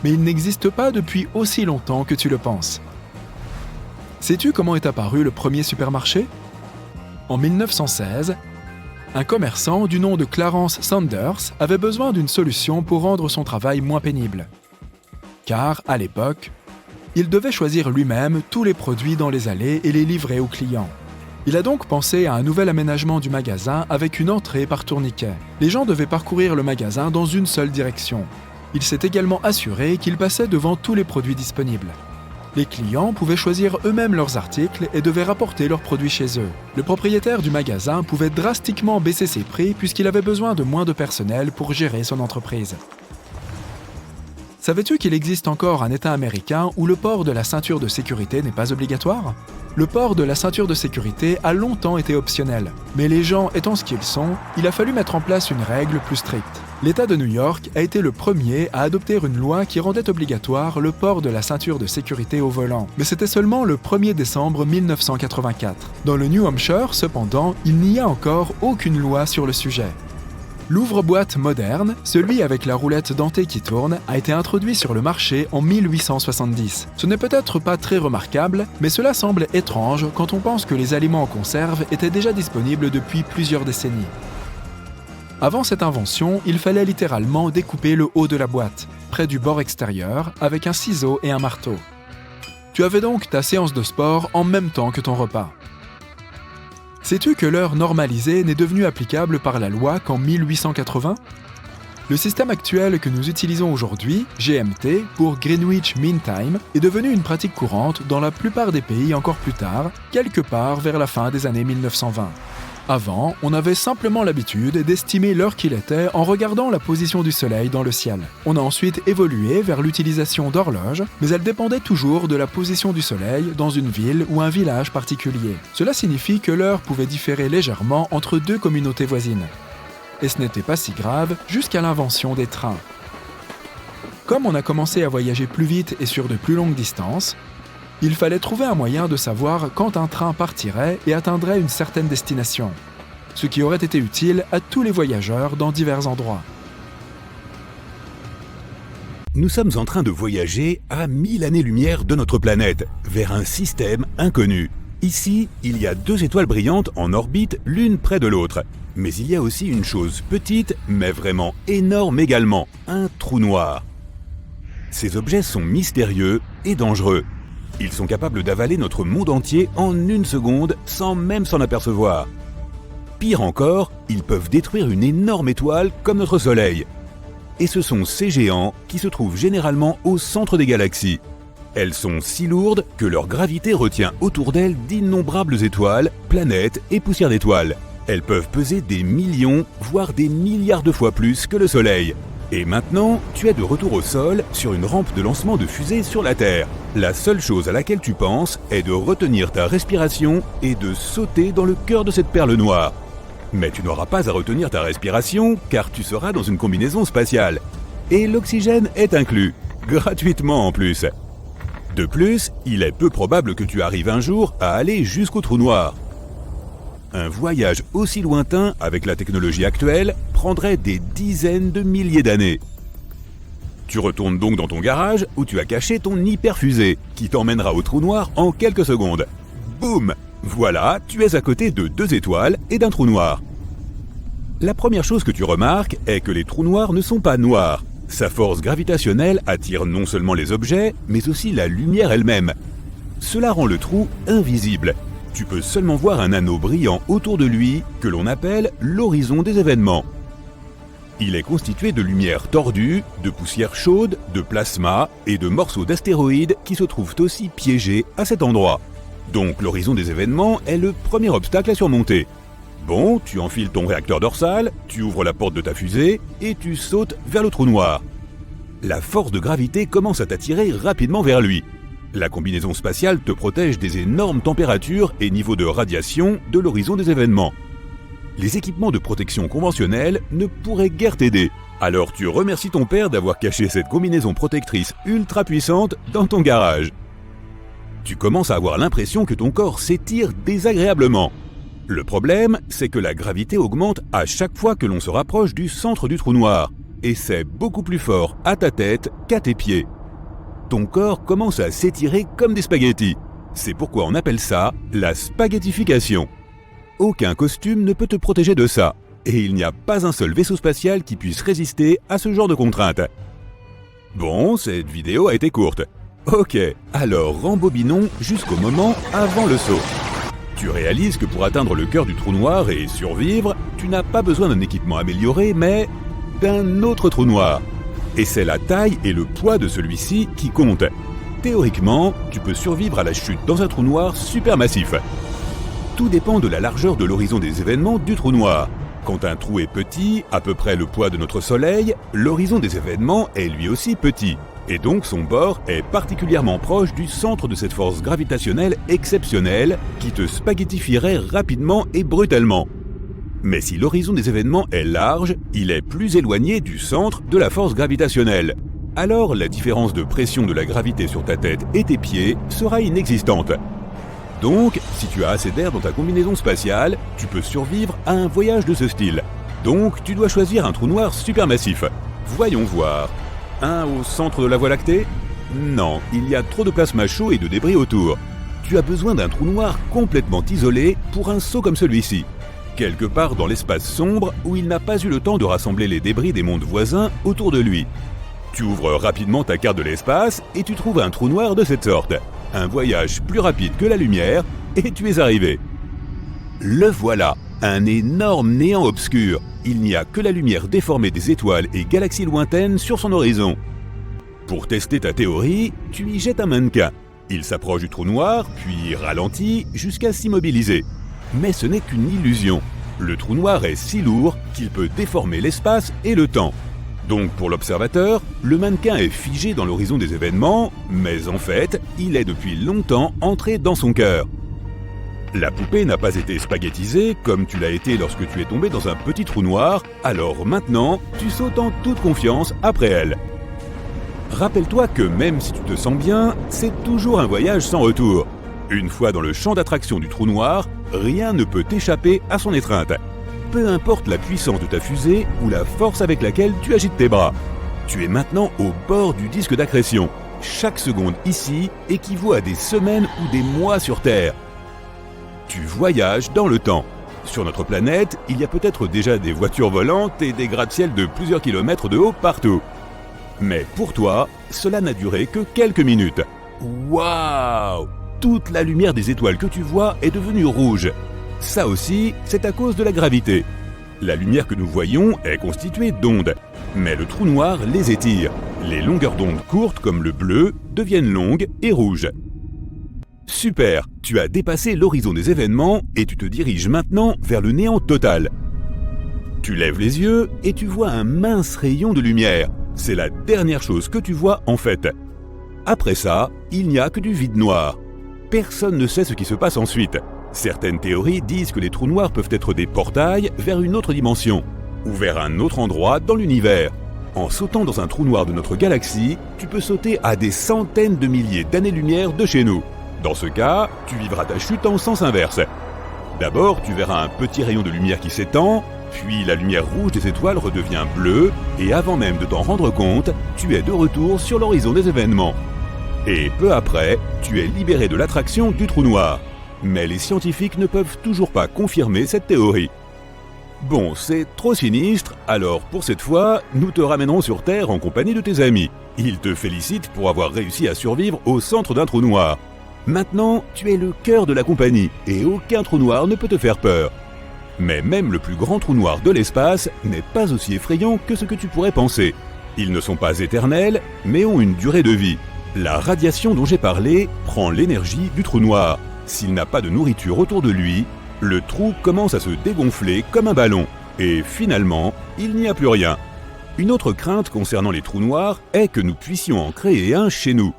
Mais il n'existe pas depuis aussi longtemps que tu le penses. Sais-tu comment est apparu le premier supermarché ? En 1916, un commerçant du nom de Clarence Sanders avait besoin d'une solution pour rendre son travail moins pénible. Car, à l'époque, il devait choisir lui-même tous les produits dans les allées et les livrer aux clients. Il a donc pensé à un nouvel aménagement du magasin avec une entrée par tourniquet. Les gens devaient parcourir le magasin dans une seule direction. Il s'est également assuré qu'il passait devant tous les produits disponibles. Les clients pouvaient choisir eux-mêmes leurs articles et devaient rapporter leurs produits chez eux. Le propriétaire du magasin pouvait drastiquement baisser ses prix puisqu'il avait besoin de moins de personnel pour gérer son entreprise. Savais-tu qu'il existe encore un État américain où le port de la ceinture de sécurité n'est pas obligatoire ? Le port de la ceinture de sécurité a longtemps été optionnel, mais les gens étant ce qu'ils sont, il a fallu mettre en place une règle plus stricte. L'État de New York a été le premier à adopter une loi qui rendait obligatoire le port de la ceinture de sécurité au volant, mais c'était seulement le 1er décembre 1984. Dans le New Hampshire, cependant, il n'y a encore aucune loi sur le sujet. L'ouvre-boîte moderne, celui avec la roulette dentée qui tourne, a été introduit sur le marché en 1870. Ce n'est peut-être pas très remarquable, mais cela semble étrange quand on pense que les aliments en conserve étaient déjà disponibles depuis plusieurs décennies. Avant cette invention, il fallait littéralement découper le haut de la boîte, près du bord extérieur, avec un ciseau et un marteau. Tu avais donc ta séance de sport en même temps que ton repas. Sais-tu que l'heure normalisée n'est devenue applicable par la loi qu'en 1880 ? Le système actuel que nous utilisons aujourd'hui, GMT, pour Greenwich Mean Time, est devenu une pratique courante dans la plupart des pays encore plus tard, quelque part vers la fin des années 1920. Avant, on avait simplement l'habitude d'estimer l'heure qu'il était en regardant la position du soleil dans le ciel. On a ensuite évolué vers l'utilisation d'horloges, mais elle dépendait toujours de la position du soleil dans une ville ou un village particulier. Cela signifie que l'heure pouvait différer légèrement entre deux communautés voisines. Et ce n'était pas si grave jusqu'à l'invention des trains. Comme on a commencé à voyager plus vite et sur de plus longues distances, il fallait trouver un moyen de savoir quand un train partirait et atteindrait une certaine destination, ce qui aurait été utile à tous les voyageurs dans divers endroits. Nous sommes en train de voyager à 1000 années-lumière de notre planète, vers un système inconnu. Ici, il y a 2 étoiles brillantes en orbite l'une près de l'autre. Mais il y a aussi une chose petite, mais vraiment énorme également, un trou noir. Ces objets sont mystérieux et dangereux. Ils sont capables d'avaler notre monde entier en une seconde sans même s'en apercevoir. Pire encore, ils peuvent détruire une énorme étoile comme notre Soleil. Et ce sont ces géants qui se trouvent généralement au centre des galaxies. Elles sont si lourdes que leur gravité retient autour d'elles d'innombrables étoiles, planètes et poussières d'étoiles. Elles peuvent peser des millions, voire des milliards de fois plus que le Soleil. Et maintenant, tu es de retour au sol sur une rampe de lancement de fusée sur la Terre. La seule chose à laquelle tu penses est de retenir ta respiration et de sauter dans le cœur de cette perle noire. Mais tu n'auras pas à retenir ta respiration car tu seras dans une combinaison spatiale. Et l'oxygène est inclus, gratuitement en plus. De plus, il est peu probable que tu arrives un jour à aller jusqu'au trou noir. Un voyage aussi lointain avec la technologie actuelle prendrait des dizaines de milliers d'années. Tu retournes donc dans ton garage où tu as caché ton hyperfusée qui t'emmènera au trou noir en quelques secondes. Boum! Voilà, tu es à côté de 2 étoiles et d'un trou noir. La première chose que tu remarques est que les trous noirs ne sont pas noirs. Sa force gravitationnelle attire non seulement les objets, mais aussi la lumière elle-même. Cela rend le trou invisible. Tu peux seulement voir un anneau brillant autour de lui que l'on appelle l'horizon des événements. Il est constitué de lumière tordue, de poussière chaude, de plasma et de morceaux d'astéroïdes qui se trouvent aussi piégés à cet endroit. Donc l'horizon des événements est le premier obstacle à surmonter. Bon, tu enfiles ton réacteur dorsal, tu ouvres la porte de ta fusée et tu sautes vers le trou noir. La force de gravité commence à t'attirer rapidement vers lui. La combinaison spatiale te protège des énormes températures et niveaux de radiation de l'horizon des événements. Les équipements de protection conventionnels ne pourraient guère t'aider. Alors tu remercies ton père d'avoir caché cette combinaison protectrice ultra puissante dans ton garage. Tu commences à avoir l'impression que ton corps s'étire désagréablement. Le problème, c'est que la gravité augmente à chaque fois que l'on se rapproche du centre du trou noir, et c'est beaucoup plus fort à ta tête qu'à tes pieds. Ton corps commence à s'étirer comme des spaghettis. C'est pourquoi on appelle ça la spaghettification. Aucun costume ne peut te protéger de ça, et il n'y a pas un seul vaisseau spatial qui puisse résister à ce genre de contraintes. Bon, cette vidéo a été courte. Ok, alors rembobinons jusqu'au moment avant le saut. Tu réalises que pour atteindre le cœur du trou noir et survivre, tu n'as pas besoin d'un équipement amélioré, mais d'un autre trou noir. Et c'est la taille et le poids de celui-ci qui comptent. Théoriquement, tu peux survivre à la chute dans un trou noir supermassif. Tout dépend de la largeur de l'horizon des événements du trou noir. Quand un trou est petit, à peu près le poids de notre Soleil, l'horizon des événements est lui aussi petit. Et donc son bord est particulièrement proche du centre de cette force gravitationnelle exceptionnelle qui te spaghettifierait rapidement et brutalement. Mais si l'horizon des événements est large, il est plus éloigné du centre de la force gravitationnelle. Alors la différence de pression de la gravité sur ta tête et tes pieds sera inexistante. Donc, si tu as assez d'air dans ta combinaison spatiale, tu peux survivre à un voyage de ce style. Donc, tu dois choisir un trou noir supermassif. Voyons voir. Un au centre de la Voie lactée? Non, il y a trop de plasma chaud et de débris autour. Tu as besoin d'un trou noir complètement isolé pour un saut comme celui-ci. Quelque part dans l'espace sombre où il n'a pas eu le temps de rassembler les débris des mondes voisins autour de lui. Tu ouvres rapidement ta carte de l'espace et tu trouves un trou noir de cette sorte. Un voyage plus rapide que la lumière et tu es arrivé. Le voilà, un énorme néant obscur. Il n'y a que la lumière déformée des étoiles et galaxies lointaines sur son horizon. Pour tester ta théorie, tu y jettes un mannequin. Il s'approche du trou noir, puis ralentit jusqu'à s'immobiliser. Mais ce n'est qu'une illusion. Le trou noir est si lourd qu'il peut déformer l'espace et le temps. Donc pour l'observateur, le mannequin est figé dans l'horizon des événements, mais en fait, il est depuis longtemps entré dans son cœur. La poupée n'a pas été spaghettisée comme tu l'as été lorsque tu es tombé dans un petit trou noir, alors maintenant, tu sautes en toute confiance après elle. Rappelle-toi que même si tu te sens bien, c'est toujours un voyage sans retour. Une fois dans le champ d'attraction du trou noir, rien ne peut t'échapper à son étreinte. Peu importe la puissance de ta fusée ou la force avec laquelle tu agites tes bras. Tu es maintenant au bord du disque d'accrétion. Chaque seconde ici équivaut à des semaines ou des mois sur Terre. Tu voyages dans le temps. Sur notre planète, il y a peut-être déjà des voitures volantes et des gratte-ciel de plusieurs kilomètres de haut partout. Mais pour toi, cela n'a duré que quelques minutes. Waouh! Toute la lumière des étoiles que tu vois est devenue rouge. Ça aussi, c'est à cause de la gravité. La lumière que nous voyons est constituée d'ondes, mais le trou noir les étire. Les longueurs d'onde courtes, comme le bleu, deviennent longues et rouges. Super, tu as dépassé l'horizon des événements et tu te diriges maintenant vers le néant total. Tu lèves les yeux et tu vois un mince rayon de lumière. C'est la dernière chose que tu vois en fait. Après ça, il n'y a que du vide noir. Personne ne sait ce qui se passe ensuite. Certaines théories disent que les trous noirs peuvent être des portails vers une autre dimension, ou vers un autre endroit dans l'univers. En sautant dans un trou noir de notre galaxie, tu peux sauter à des centaines de milliers d'années-lumière de chez nous. Dans ce cas, tu vivras ta chute en sens inverse. D'abord, tu verras un petit rayon de lumière qui s'étend, puis la lumière rouge des étoiles redevient bleue, et avant même de t'en rendre compte, tu es de retour sur l'horizon des événements. Et peu après, tu es libéré de l'attraction du trou noir. Mais les scientifiques ne peuvent toujours pas confirmer cette théorie. Bon, c'est trop sinistre, alors pour cette fois, nous te ramènerons sur Terre en compagnie de tes amis. Ils te félicitent pour avoir réussi à survivre au centre d'un trou noir. Maintenant, tu es le cœur de la compagnie et aucun trou noir ne peut te faire peur. Mais même le plus grand trou noir de l'espace n'est pas aussi effrayant que ce que tu pourrais penser. Ils ne sont pas éternels, mais ont une durée de vie. La radiation dont j'ai parlé prend l'énergie du trou noir. S'il n'a pas de nourriture autour de lui, le trou commence à se dégonfler comme un ballon. Et finalement, il n'y a plus rien. Une autre crainte concernant les trous noirs est que nous puissions en créer un chez nous.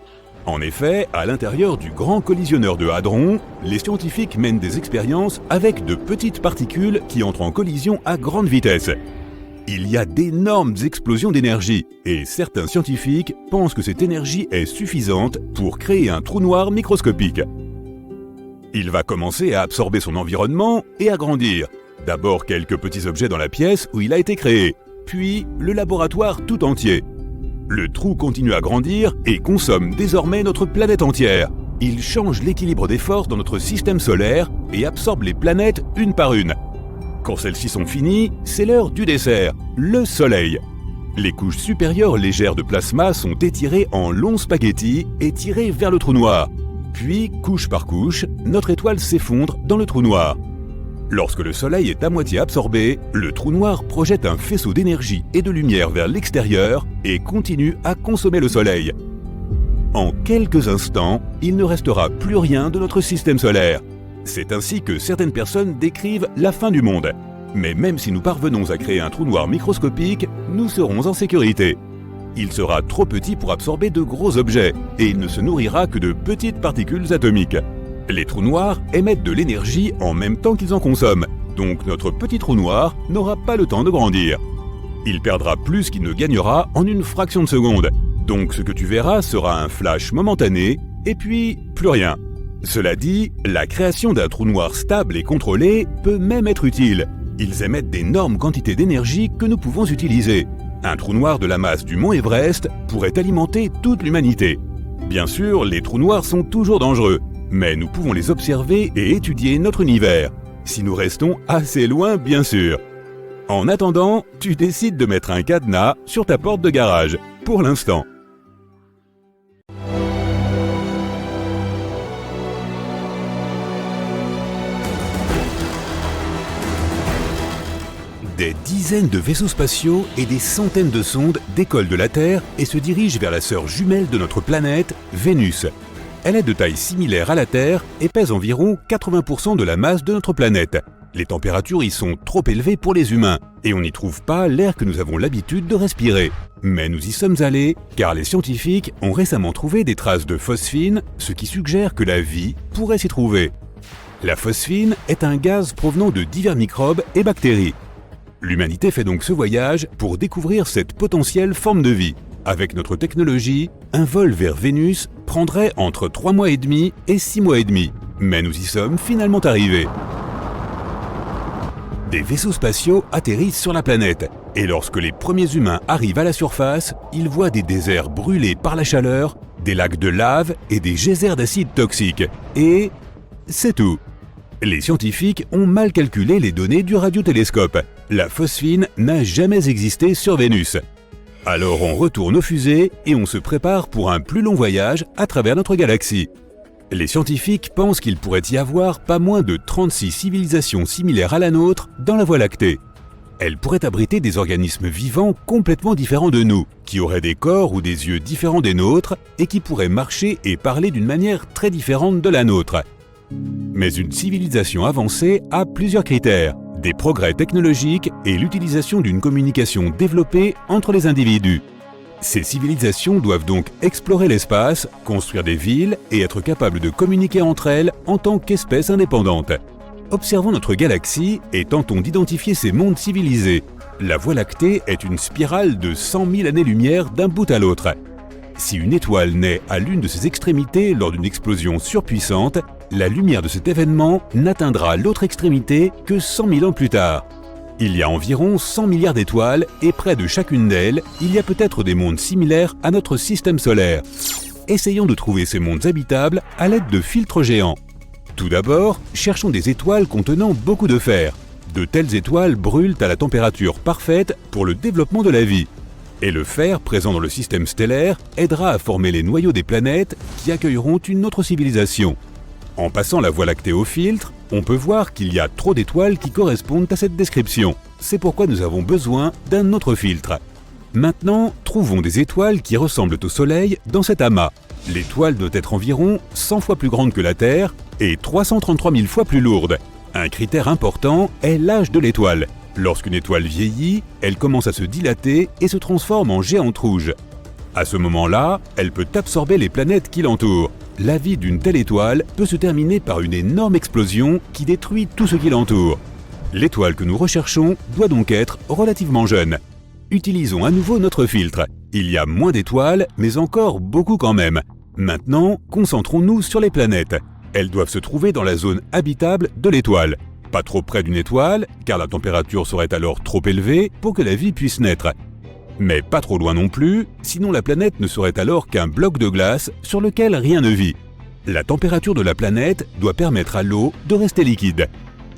En effet, à l'intérieur du grand collisionneur de Hadron, les scientifiques mènent des expériences avec de petites particules qui entrent en collision à grande vitesse. Il y a d'énormes explosions d'énergie, et certains scientifiques pensent que cette énergie est suffisante pour créer un trou noir microscopique. Il va commencer à absorber son environnement et à grandir. D'abord quelques petits objets dans la pièce où il a été créé, puis le laboratoire tout entier. Le trou continue à grandir et consomme désormais notre planète entière. Il change l'équilibre des forces dans notre système solaire et absorbe les planètes une par une. Quand celles-ci sont finies, c'est l'heure du dessert, le Soleil. Les couches supérieures légères de plasma sont étirées en longs spaghettis et tirées vers le trou noir. Puis, couche par couche, notre étoile s'effondre dans le trou noir. Lorsque le Soleil est à moitié absorbé, le trou noir projette un faisceau d'énergie et de lumière vers l'extérieur et continue à consommer le Soleil. En quelques instants, il ne restera plus rien de notre système solaire. C'est ainsi que certaines personnes décrivent la fin du monde. Mais même si nous parvenons à créer un trou noir microscopique, nous serons en sécurité. Il sera trop petit pour absorber de gros objets et il ne se nourrira que de petites particules atomiques. Les trous noirs émettent de l'énergie en même temps qu'ils en consomment, donc notre petit trou noir n'aura pas le temps de grandir. Il perdra plus qu'il ne gagnera en une fraction de seconde, donc ce que tu verras sera un flash momentané et puis plus rien. Cela dit, la création d'un trou noir stable et contrôlé peut même être utile. Ils émettent d'énormes quantités d'énergie que nous pouvons utiliser. Un trou noir de la masse du mont Everest pourrait alimenter toute l'humanité. Bien sûr, les trous noirs sont toujours dangereux, mais nous pouvons les observer et étudier notre univers, si nous restons assez loin bien sûr. En attendant, tu décides de mettre un cadenas sur ta porte de garage, pour l'instant. Des dizaines de vaisseaux spatiaux et des centaines de sondes décollent de la Terre et se dirigent vers la sœur jumelle de notre planète, Vénus. Elle est de taille similaire à la Terre et pèse environ 80% de la masse de notre planète. Les températures y sont trop élevées pour les humains et on n'y trouve pas l'air que nous avons l'habitude de respirer. Mais nous y sommes allés car les scientifiques ont récemment trouvé des traces de phosphine, ce qui suggère que la vie pourrait s'y trouver. La phosphine est un gaz provenant de divers microbes et bactéries. L'humanité fait donc ce voyage pour découvrir cette potentielle forme de vie. Avec notre technologie, un vol vers Vénus prendrait entre 3 mois et demi et 6 mois et demi. Mais nous y sommes finalement arrivés. Des vaisseaux spatiaux atterrissent sur la planète. Et lorsque les premiers humains arrivent à la surface, ils voient des déserts brûlés par la chaleur, des lacs de lave et des geysers d'acide toxique. Et c'est tout. Les scientifiques ont mal calculé les données du radiotélescope. La phosphine n'a jamais existé sur Vénus. Alors on retourne aux fusées et on se prépare pour un plus long voyage à travers notre galaxie. Les scientifiques pensent qu'il pourrait y avoir pas moins de 36 civilisations similaires à la nôtre dans la Voie lactée. Elles pourraient abriter des organismes vivants complètement différents de nous, qui auraient des corps ou des yeux différents des nôtres et qui pourraient marcher et parler d'une manière très différente de la nôtre. Mais une civilisation avancée a plusieurs critères, des progrès technologiques et l'utilisation d'une communication développée entre les individus. Ces civilisations doivent donc explorer l'espace, construire des villes et être capables de communiquer entre elles en tant qu'espèces indépendantes. Observons notre galaxie et tentons d'identifier ces mondes civilisés. La Voie lactée est une spirale de 100 000 années-lumière d'un bout à l'autre. Si une étoile naît à l'une de ses extrémités lors d'une explosion surpuissante, la lumière de cet événement n'atteindra l'autre extrémité que 100 000 ans plus tard. Il y a environ 100 milliards d'étoiles et près de chacune d'elles, il y a peut-être des mondes similaires à notre système solaire. Essayons de trouver ces mondes habitables à l'aide de filtres géants. Tout d'abord, cherchons des étoiles contenant beaucoup de fer. De telles étoiles brûlent à la température parfaite pour le développement de la vie. Et le fer présent dans le système stellaire aidera à former les noyaux des planètes qui accueilleront une autre civilisation. En passant la Voie lactée au filtre, on peut voir qu'il y a trop d'étoiles qui correspondent à cette description. C'est pourquoi nous avons besoin d'un autre filtre. Maintenant, trouvons des étoiles qui ressemblent au Soleil dans cet amas. L'étoile doit être environ 100 fois plus grande que la Terre et 333 000 fois plus lourde. Un critère important est l'âge de l'étoile. Lorsqu'une étoile vieillit, elle commence à se dilater et se transforme en géante rouge. À ce moment-là, elle peut absorber les planètes qui l'entourent. La vie d'une telle étoile peut se terminer par une énorme explosion qui détruit tout ce qui l'entoure. L'étoile que nous recherchons doit donc être relativement jeune. Utilisons à nouveau notre filtre. Il y a moins d'étoiles, mais encore beaucoup quand même. Maintenant, concentrons-nous sur les planètes. Elles doivent se trouver dans la zone habitable de l'étoile. Pas trop près d'une étoile, car la température serait alors trop élevée pour que la vie puisse naître. Mais pas trop loin non plus, sinon la planète ne serait alors qu'un bloc de glace sur lequel rien ne vit. La température de la planète doit permettre à l'eau de rester liquide.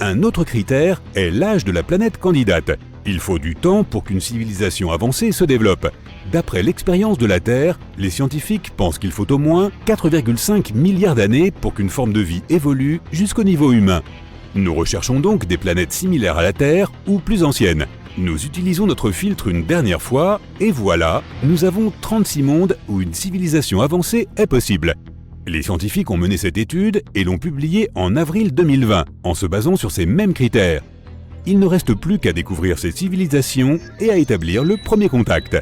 Un autre critère est l'âge de la planète candidate. Il faut du temps pour qu'une civilisation avancée se développe. D'après l'expérience de la Terre, les scientifiques pensent qu'il faut au moins 4,5 milliards d'années pour qu'une forme de vie évolue jusqu'au niveau humain. Nous recherchons donc des planètes similaires à la Terre ou plus anciennes. Nous utilisons notre filtre une dernière fois et voilà, nous avons 36 mondes où une civilisation avancée est possible. Les scientifiques ont mené cette étude et l'ont publiée en avril 2020 en se basant sur ces mêmes critères. Il ne reste plus qu'à découvrir ces civilisations et à établir le premier contact.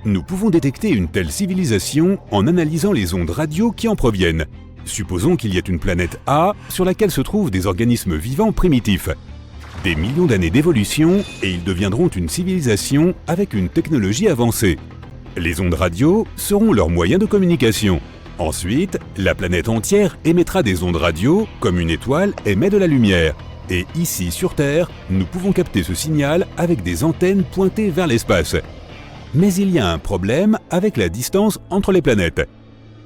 Nous pouvons détecter une telle civilisation en analysant les ondes radio qui en proviennent. Supposons qu'il y ait une planète A sur laquelle se trouvent des organismes vivants primitifs. Des millions d'années d'évolution et ils deviendront une civilisation avec une technologie avancée. Les ondes radio seront leur moyen de communication. Ensuite, la planète entière émettra des ondes radio comme une étoile émet de la lumière. Et ici, sur Terre, nous pouvons capter ce signal avec des antennes pointées vers l'espace. Mais il y a un problème avec la distance entre les planètes.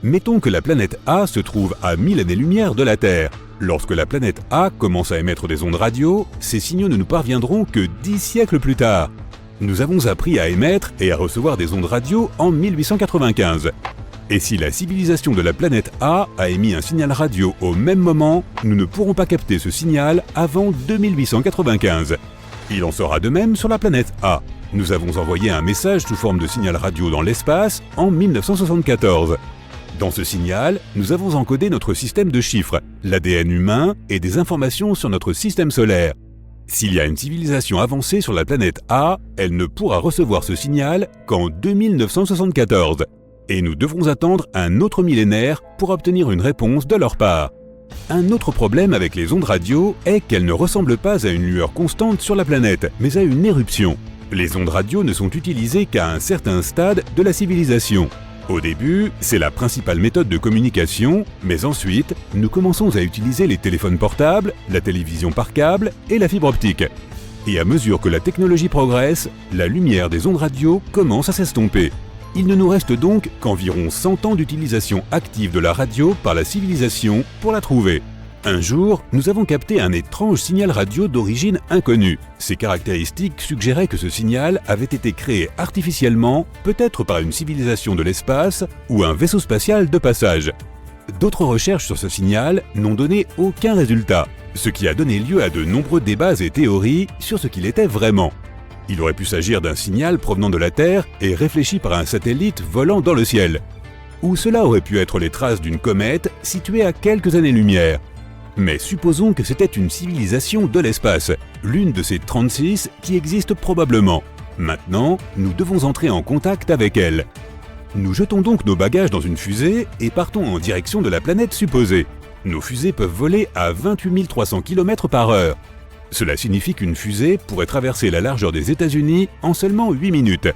Mettons que la planète A se trouve à 1000 années-lumière de la Terre. Lorsque la planète A commence à émettre des ondes radio, ces signaux ne nous parviendront que 10 siècles plus tard. Nous avons appris à émettre et à recevoir des ondes radio en 1895. Et si la civilisation de la planète A a émis un signal radio au même moment, nous ne pourrons pas capter ce signal avant 2895. Il en sera de même sur la planète A. Nous avons envoyé un message sous forme de signal radio dans l'espace en 1974. Dans ce signal, nous avons encodé notre système de chiffres, l'ADN humain et des informations sur notre système solaire. S'il y a une civilisation avancée sur la planète A, elle ne pourra recevoir ce signal qu'en 2974. Et nous devrons attendre un autre millénaire pour obtenir une réponse de leur part. Un autre problème avec les ondes radio est qu'elles ne ressemblent pas à une lueur constante sur la planète, mais à une éruption. Les ondes radio ne sont utilisées qu'à un certain stade de la civilisation. Au début, c'est la principale méthode de communication, mais ensuite, nous commençons à utiliser les téléphones portables, la télévision par câble et la fibre optique. Et à mesure que la technologie progresse, la lumière des ondes radio commence à s'estomper. Il ne nous reste donc qu'environ 100 ans d'utilisation active de la radio par la civilisation pour la trouver. Un jour, nous avons capté un étrange signal radio d'origine inconnue. Ses caractéristiques suggéraient que ce signal avait été créé artificiellement, peut-être par une civilisation de l'espace ou un vaisseau spatial de passage. D'autres recherches sur ce signal n'ont donné aucun résultat, ce qui a donné lieu à de nombreux débats et théories sur ce qu'il était vraiment. Il aurait pu s'agir d'un signal provenant de la Terre et réfléchi par un satellite volant dans le ciel. Ou cela aurait pu être les traces d'une comète située à quelques années-lumière. Mais supposons que c'était une civilisation de l'espace, l'une de ces 36 qui existent probablement. Maintenant, nous devons entrer en contact avec elle. Nous jetons donc nos bagages dans une fusée et partons en direction de la planète supposée. Nos fusées peuvent voler à 28 300 km/h. Cela signifie qu'une fusée pourrait traverser la largeur des États-Unis en seulement 8 minutes.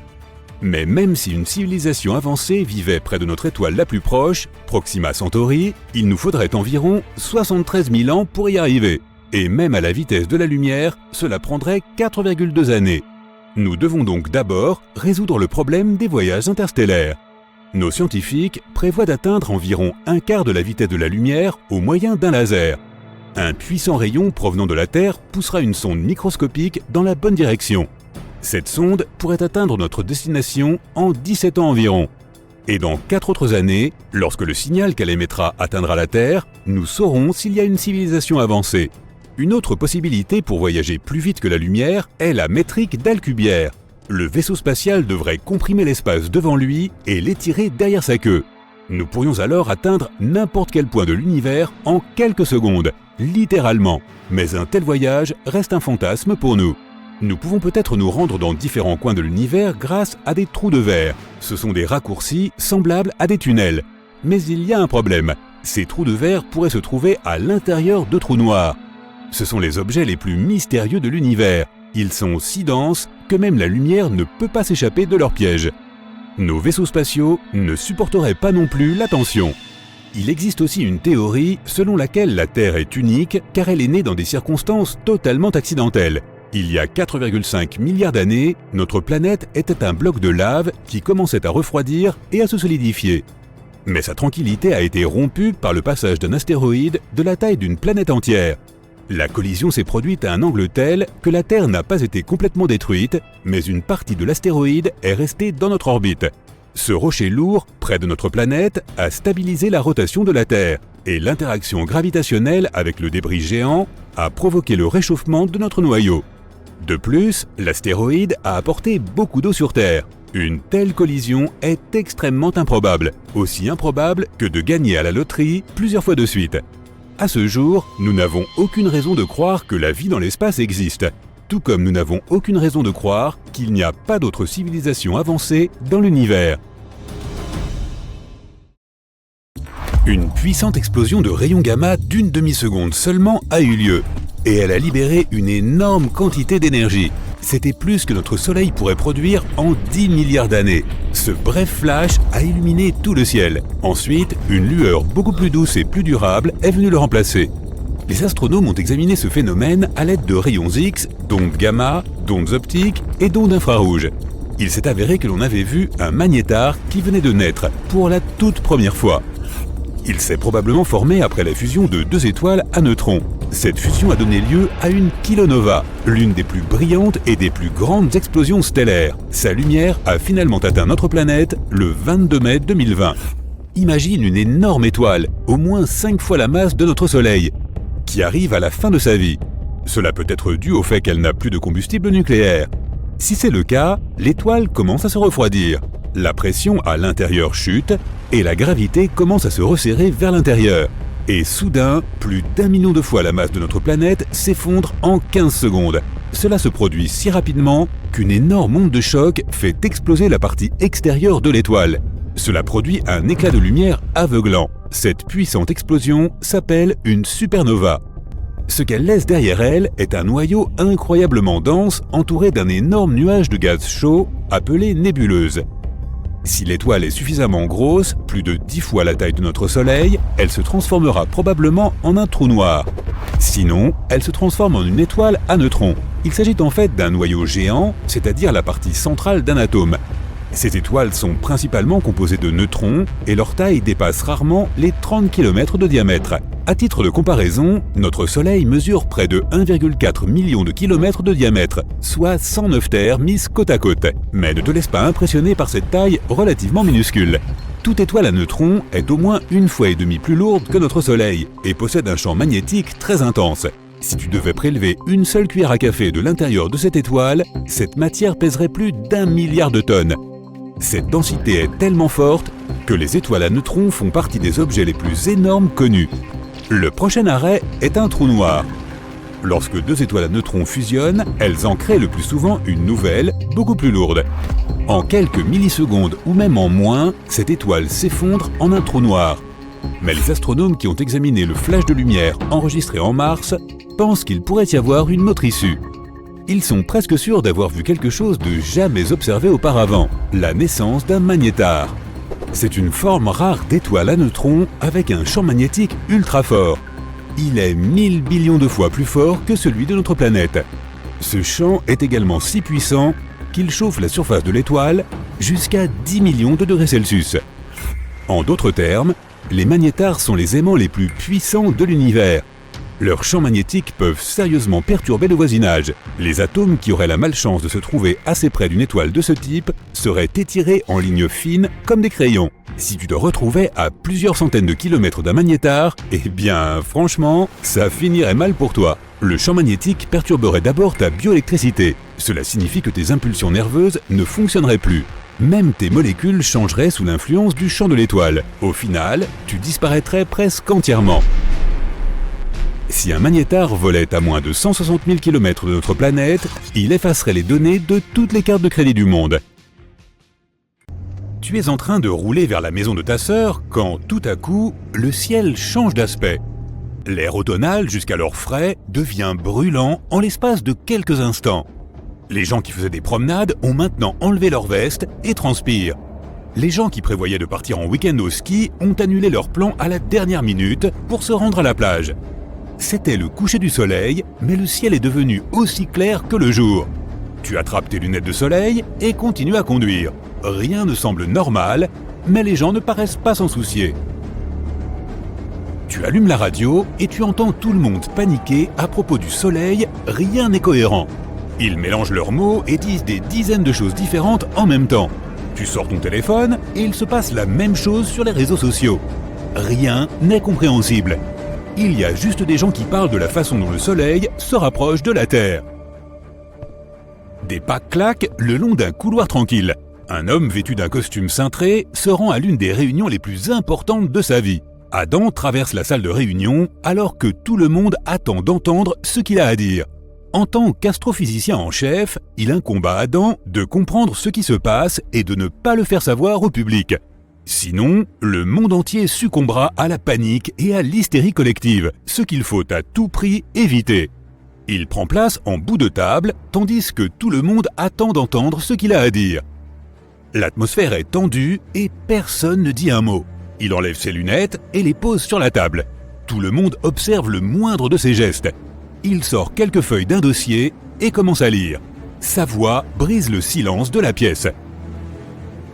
Mais même si une civilisation avancée vivait près de notre étoile la plus proche, Proxima Centauri, il nous faudrait environ 73 000 ans pour y arriver. Et même à la vitesse de la lumière, cela prendrait 4,2 années. Nous devons donc d'abord résoudre le problème des voyages interstellaires. Nos scientifiques prévoient d'atteindre environ un quart de la vitesse de la lumière au moyen d'un laser. Un puissant rayon provenant de la Terre poussera une sonde microscopique dans la bonne direction. Cette sonde pourrait atteindre notre destination en 17 ans environ. Et dans 4 autres années, lorsque le signal qu'elle émettra atteindra la Terre, nous saurons s'il y a une civilisation avancée. Une autre possibilité pour voyager plus vite que la lumière est la métrique d'Alcubierre. Le vaisseau spatial devrait comprimer l'espace devant lui et l'étirer derrière sa queue. Nous pourrions alors atteindre n'importe quel point de l'univers en quelques secondes, littéralement. Mais un tel voyage reste un fantasme pour nous. Nous pouvons peut-être nous rendre dans différents coins de l'univers grâce à des trous de verre. Ce sont des raccourcis semblables à des tunnels. Mais il y a un problème. Ces trous de verre pourraient se trouver à l'intérieur de trous noirs. Ce sont les objets les plus mystérieux de l'univers. Ils sont si denses que même la lumière ne peut pas s'échapper de leur piège. Nos vaisseaux spatiaux ne supporteraient pas non plus la tension. Il existe aussi une théorie selon laquelle la Terre est unique car elle est née dans des circonstances totalement accidentelles. Il y a 4,5 milliards d'années, notre planète était un bloc de lave qui commençait à refroidir et à se solidifier. Mais sa tranquillité a été rompue par le passage d'un astéroïde de la taille d'une planète entière. La collision s'est produite à un angle tel que la Terre n'a pas été complètement détruite, mais une partie de l'astéroïde est restée dans notre orbite. Ce rocher lourd, près de notre planète, a stabilisé la rotation de la Terre, et l'interaction gravitationnelle avec le débris géant a provoqué le réchauffement de notre noyau. De plus, l'astéroïde a apporté beaucoup d'eau sur Terre. Une telle collision est extrêmement improbable, aussi improbable que de gagner à la loterie plusieurs fois de suite. À ce jour, nous n'avons aucune raison de croire que la vie dans l'espace existe, tout comme nous n'avons aucune raison de croire qu'il n'y a pas d'autres civilisations avancées dans l'univers. Une puissante explosion de rayons gamma d'une demi-seconde seulement a eu lieu, et elle a libéré une énorme quantité d'énergie. C'était plus que notre Soleil pourrait produire en 10 milliards d'années. Ce bref flash a illuminé tout le ciel. Ensuite, une lueur beaucoup plus douce et plus durable est venue le remplacer. Les astronomes ont examiné ce phénomène à l'aide de rayons X, d'ondes gamma, d'ondes optiques et d'ondes infrarouges. Il s'est avéré que l'on avait vu un magnétar qui venait de naître pour la toute première fois. Il s'est probablement formé après la fusion de 2 étoiles à neutrons. Cette fusion a donné lieu à une kilonova, l'une des plus brillantes et des plus grandes explosions stellaires. Sa lumière a finalement atteint notre planète le 22 mai 2020. Imagine une énorme étoile, au moins 5 fois la masse de notre Soleil, qui arrive à la fin de sa vie. Cela peut être dû au fait qu'elle n'a plus de combustible nucléaire. Si c'est le cas, l'étoile commence à se refroidir. La pression à l'intérieur chute et la gravité commence à se resserrer vers l'intérieur. Et soudain, plus d'1 million de fois la masse de notre planète s'effondre en 15 secondes. Cela se produit si rapidement qu'une énorme onde de choc fait exploser la partie extérieure de l'étoile. Cela produit un éclat de lumière aveuglant. Cette puissante explosion s'appelle une supernova. Ce qu'elle laisse derrière elle est un noyau incroyablement dense entouré d'un énorme nuage de gaz chaud appelé nébuleuse. Si l'étoile est suffisamment grosse, plus de 10 fois la taille de notre Soleil, elle se transformera probablement en un trou noir. Sinon, elle se transforme en une étoile à neutrons. Il s'agit en fait d'un noyau géant, c'est-à-dire la partie centrale d'un atome. Ces étoiles sont principalement composées de neutrons et leur taille dépasse rarement les 30 km de diamètre. À titre de comparaison, notre Soleil mesure près de 1,4 million de kilomètres de diamètre, soit 109 terres mises côte à côte. Mais ne te laisse pas impressionner par cette taille relativement minuscule. Toute étoile à neutrons est au moins 1,5 fois plus lourde que notre Soleil et possède un champ magnétique très intense. Si tu devais prélever une seule cuillère à café de l'intérieur de cette étoile, cette matière pèserait plus d'1 milliard de tonnes. Cette densité est tellement forte que les étoiles à neutrons font partie des objets les plus énormes connus. Le prochain arrêt est un trou noir. Lorsque deux étoiles à neutrons fusionnent, elles en créent le plus souvent une nouvelle, beaucoup plus lourde. En quelques millisecondes ou même en moins, cette étoile s'effondre en un trou noir. Mais les astronomes qui ont examiné le flash de lumière enregistré en Mars pensent qu'il pourrait y avoir une autre issue. Ils sont presque sûrs d'avoir vu quelque chose de jamais observé auparavant, la naissance d'un magnétar. C'est une forme rare d'étoile à neutrons avec un champ magnétique ultra fort. Il est 1000 billions de fois plus fort que celui de notre planète. Ce champ est également si puissant qu'il chauffe la surface de l'étoile jusqu'à 10 millions de degrés Celsius. En d'autres termes, les magnétars sont les aimants les plus puissants de l'univers. Leurs champs magnétiques peuvent sérieusement perturber le voisinage. Les atomes qui auraient la malchance de se trouver assez près d'une étoile de ce type seraient étirés en lignes fines comme des crayons. Si tu te retrouvais à plusieurs centaines de kilomètres d'un magnétar, eh bien, franchement, ça finirait mal pour toi. Le champ magnétique perturberait d'abord ta bioélectricité. Cela signifie que tes impulsions nerveuses ne fonctionneraient plus. Même tes molécules changeraient sous l'influence du champ de l'étoile. Au final, tu disparaîtrais presque entièrement. Si un magnétar volait à moins de 160 000 km de notre planète, il effacerait les données de toutes les cartes de crédit du monde. Tu es en train de rouler vers la maison de ta sœur quand, tout à coup, le ciel change d'aspect. L'air automnal, jusqu'alors frais, devient brûlant en l'espace de quelques instants. Les gens qui faisaient des promenades ont maintenant enlevé leur veste et transpirent. Les gens qui prévoyaient de partir en week-end au ski ont annulé leur plan à la dernière minute pour se rendre à la plage. C'était le coucher du soleil, mais le ciel est devenu aussi clair que le jour. Tu attrapes tes lunettes de soleil et continues à conduire. Rien ne semble normal, mais les gens ne paraissent pas s'en soucier. Tu allumes la radio et tu entends tout le monde paniquer à propos du soleil, rien n'est cohérent. Ils mélangent leurs mots et disent des dizaines de choses différentes en même temps. Tu sors ton téléphone et il se passe la même chose sur les réseaux sociaux. Rien n'est compréhensible. Il y a juste des gens qui parlent de la façon dont le soleil se rapproche de la Terre. Des pas claquent le long d'un couloir tranquille. Un homme vêtu d'un costume cintré se rend à l'une des réunions les plus importantes de sa vie. Adam traverse la salle de réunion alors que tout le monde attend d'entendre ce qu'il a à dire. En tant qu'astrophysicien en chef, il incombe à Adam de comprendre ce qui se passe et de ne pas le faire savoir au public. Sinon, le monde entier succombera à la panique et à l'hystérie collective, ce qu'il faut à tout prix éviter. Il prend place en bout de table, tandis que tout le monde attend d'entendre ce qu'il a à dire. L'atmosphère est tendue et personne ne dit un mot. Il enlève ses lunettes et les pose sur la table. Tout le monde observe le moindre de ses gestes. Il sort quelques feuilles d'un dossier et commence à lire. Sa voix brise le silence de la pièce.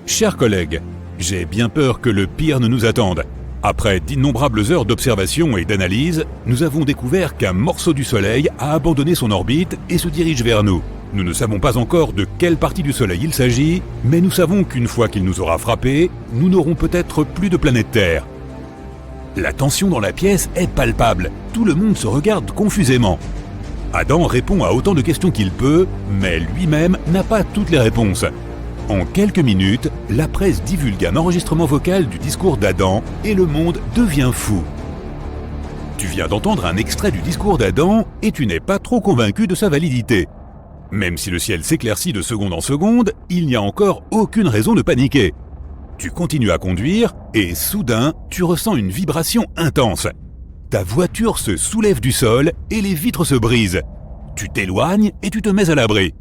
Chers collègues, j'ai bien peur que le pire ne nous attende. Après d'innombrables heures d'observation et d'analyse, nous avons découvert qu'un morceau du Soleil a abandonné son orbite et se dirige vers nous. Nous ne savons pas encore de quelle partie du Soleil il s'agit, mais nous savons qu'une fois qu'il nous aura frappés, nous n'aurons peut-être plus de planète Terre. La tension dans la pièce est palpable. Tout le monde se regarde confusément. Adam répond à autant de questions qu'il peut, mais lui-même n'a pas toutes les réponses. En quelques minutes, la presse divulgue un enregistrement vocal du discours d'Adam et le monde devient fou. Tu viens d'entendre un extrait du discours d'Adam et tu n'es pas trop convaincu de sa validité. Même si le ciel s'éclaircit de seconde en seconde, il n'y a encore aucune raison de paniquer. Tu continues à conduire et soudain, tu ressens une vibration intense. Ta voiture se soulève du sol et les vitres se brisent. Tu t'éloignes et tu te mets à l'abri.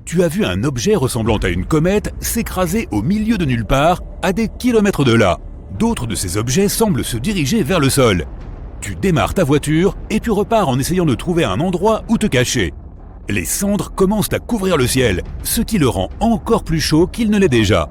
Tu as vu un objet ressemblant à une comète s'écraser au milieu de nulle part, à des kilomètres de là. D'autres de ces objets semblent se diriger vers le sol. Tu démarres ta voiture et tu repars en essayant de trouver un endroit où te cacher. Les cendres commencent à couvrir le ciel, ce qui le rend encore plus chaud qu'il ne l'est déjà.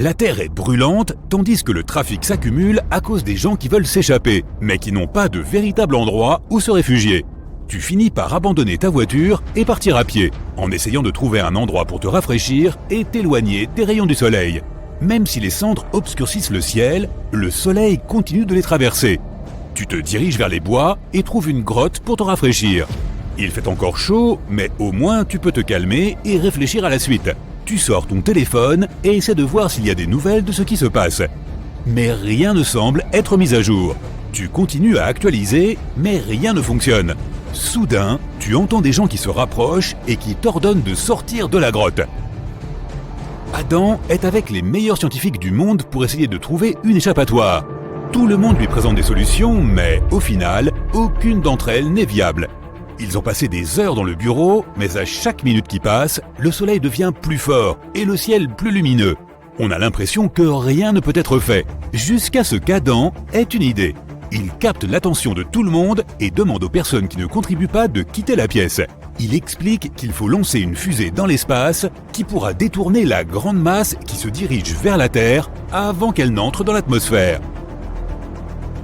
La Terre est brûlante, tandis que le trafic s'accumule à cause des gens qui veulent s'échapper, mais qui n'ont pas de véritable endroit où se réfugier. Tu finis par abandonner ta voiture et partir à pied, en essayant de trouver un endroit pour te rafraîchir et t'éloigner des rayons du soleil. Même si les cendres obscurcissent le ciel, le soleil continue de les traverser. Tu te diriges vers les bois et trouves une grotte pour te rafraîchir. Il fait encore chaud, mais au moins tu peux te calmer et réfléchir à la suite. Tu sors ton téléphone et essaies de voir s'il y a des nouvelles de ce qui se passe. Mais rien ne semble être mis à jour. Tu continues à actualiser, mais rien ne fonctionne. Soudain, tu entends des gens qui se rapprochent et qui t'ordonnent de sortir de la grotte. Adam est avec les meilleurs scientifiques du monde pour essayer de trouver une échappatoire. Tout le monde lui présente des solutions, mais au final, aucune d'entre elles n'est viable. Ils ont passé des heures dans le bureau, mais à chaque minute qui passe, le soleil devient plus fort et le ciel plus lumineux. On a l'impression que rien ne peut être fait, jusqu'à ce qu'Adam ait une idée. Il capte l'attention de tout le monde et demande aux personnes qui ne contribuent pas de quitter la pièce. Il explique qu'il faut lancer une fusée dans l'espace qui pourra détourner la grande masse qui se dirige vers la Terre avant qu'elle n'entre dans l'atmosphère.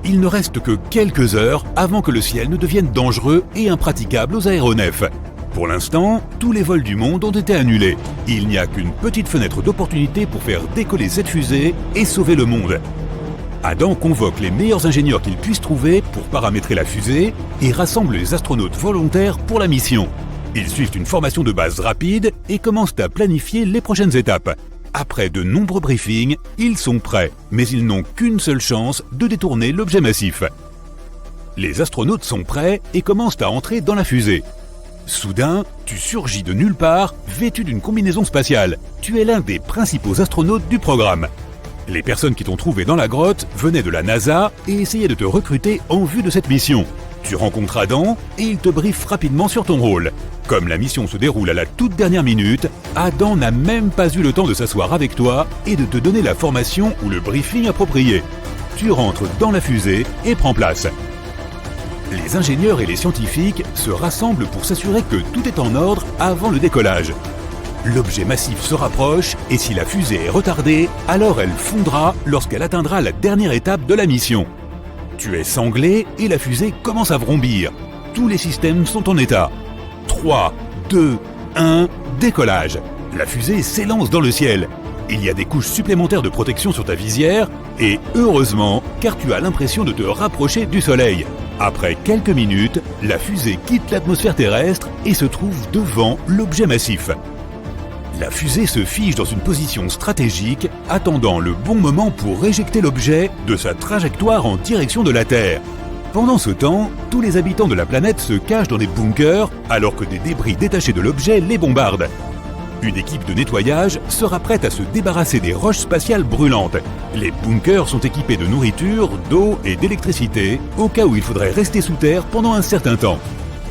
Il ne reste que quelques heures avant que le ciel ne devienne dangereux et impraticable aux aéronefs. Pour l'instant, tous les vols du monde ont été annulés. Il n'y a qu'une petite fenêtre d'opportunité pour faire décoller cette fusée et sauver le monde. Adam convoque les meilleurs ingénieurs qu'il puisse trouver pour paramétrer la fusée et rassemble les astronautes volontaires pour la mission. Ils suivent une formation de base rapide et commencent à planifier les prochaines étapes. Après de nombreux briefings, ils sont prêts, mais ils n'ont qu'une seule chance de détourner l'objet massif. Les astronautes sont prêts et commencent à entrer dans la fusée. Soudain, tu surgis de nulle part, vêtu d'une combinaison spatiale. Tu es l'un des principaux astronautes du programme. Les personnes qui t'ont trouvé dans la grotte venaient de la NASA et essayaient de te recruter en vue de cette mission. Tu rencontres Adam et il te briefe rapidement sur ton rôle. Comme la mission se déroule à la toute dernière minute, Adam n'a même pas eu le temps de s'asseoir avec toi et de te donner la formation ou le briefing approprié. Tu rentres dans la fusée et prends place. Les ingénieurs et les scientifiques se rassemblent pour s'assurer que tout est en ordre avant le décollage. L'objet massif se rapproche et si la fusée est retardée, alors elle fondra lorsqu'elle atteindra la dernière étape de la mission. Tu es sanglé et la fusée commence à vrombir. Tous les systèmes sont en état. 3, 2, 1, décollage. La fusée s'élance dans le ciel. Il y a des couches supplémentaires de protection sur ta visière et heureusement, car tu as l'impression de te rapprocher du soleil. Après quelques minutes, la fusée quitte l'atmosphère terrestre et se trouve devant l'objet massif. La fusée se fige dans une position stratégique, attendant le bon moment pour éjecter l'objet de sa trajectoire en direction de la Terre. Pendant ce temps, tous les habitants de la planète se cachent dans des bunkers, alors que des débris détachés de l'objet les bombardent. Une équipe de nettoyage sera prête à se débarrasser des roches spatiales brûlantes. Les bunkers sont équipés de nourriture, d'eau et d'électricité, au cas où il faudrait rester sous terre pendant un certain temps.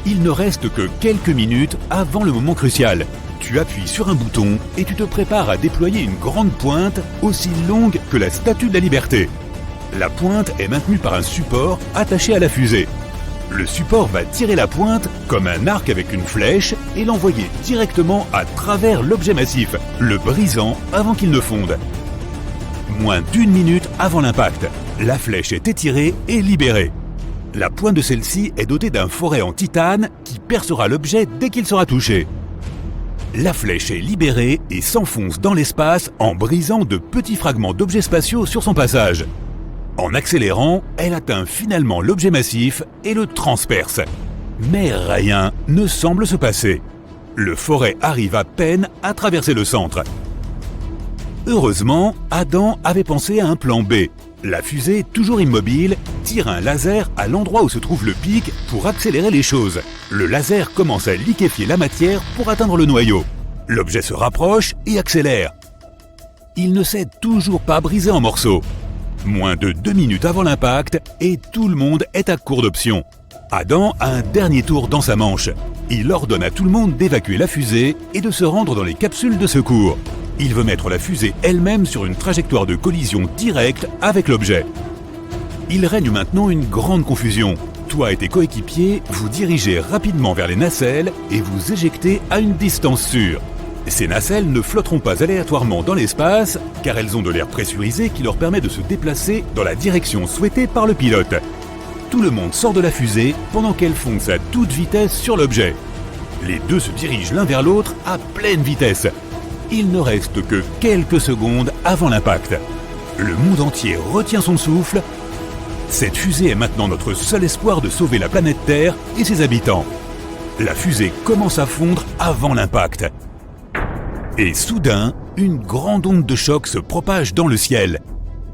Il ne reste que quelques minutes avant le moment crucial. Tu appuies sur un bouton et tu te prépares à déployer une grande pointe aussi longue que la Statue de la Liberté. La pointe est maintenue par un support attaché à la fusée. Le support va tirer la pointe comme un arc avec une flèche et l'envoyer directement à travers l'objet massif, le brisant avant qu'il ne fonde. Moins d'1 minute avant l'impact, la flèche est étirée et libérée. La pointe de celle-ci est dotée d'un foret en titane qui percera l'objet dès qu'il sera touché. La flèche est libérée et s'enfonce dans l'espace en brisant de petits fragments d'objets spatiaux sur son passage. En accélérant, elle atteint finalement l'objet massif et le transperce. Mais rien ne semble se passer. Le foret arrive à peine à traverser le centre. Heureusement, Adam avait pensé à un plan B. La fusée, toujours immobile, tire un laser à l'endroit où se trouve le pic pour accélérer les choses. Le laser commence à liquéfier la matière pour atteindre le noyau. L'objet se rapproche et accélère. Il ne s'est toujours pas brisé en morceaux. Moins de 2 minutes avant l'impact et tout le monde est à court d'options. Adam a un dernier tour dans sa manche. Il ordonne à tout le monde d'évacuer la fusée et de se rendre dans les capsules de secours. Il veut mettre la fusée elle-même sur une trajectoire de collision directe avec l'objet. Il règne maintenant une grande confusion. Toi et tes coéquipiers vous dirigez rapidement vers les nacelles et vous éjectez à une distance sûre. Ces nacelles ne flotteront pas aléatoirement dans l'espace, car elles ont de l'air pressurisé qui leur permet de se déplacer dans la direction souhaitée par le pilote. Tout le monde sort de la fusée pendant qu'elle fonce à toute vitesse sur l'objet. Les deux se dirigent l'un vers l'autre à pleine vitesse. Il ne reste que quelques secondes avant l'impact. Le monde entier retient son souffle. Cette fusée est maintenant notre seul espoir de sauver la planète Terre et ses habitants. La fusée commence à fondre avant l'impact. Et soudain, une grande onde de choc se propage dans le ciel.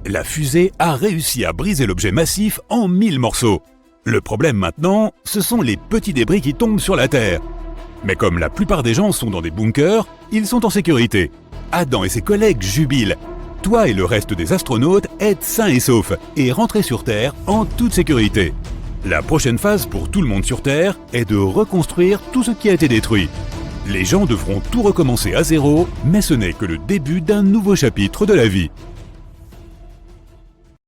La fusée a réussi à briser l'objet massif en 1000 morceaux. Le problème maintenant, ce sont les petits débris qui tombent sur la Terre. Mais comme la plupart des gens sont dans des bunkers, ils sont en sécurité. Adam et ses collègues jubilent. Toi et le reste des astronautes êtes sains et saufs et rentrez sur Terre en toute sécurité. La prochaine phase pour tout le monde sur Terre est de reconstruire tout ce qui a été détruit. Les gens devront tout recommencer à zéro, mais ce n'est que le début d'un nouveau chapitre de la vie.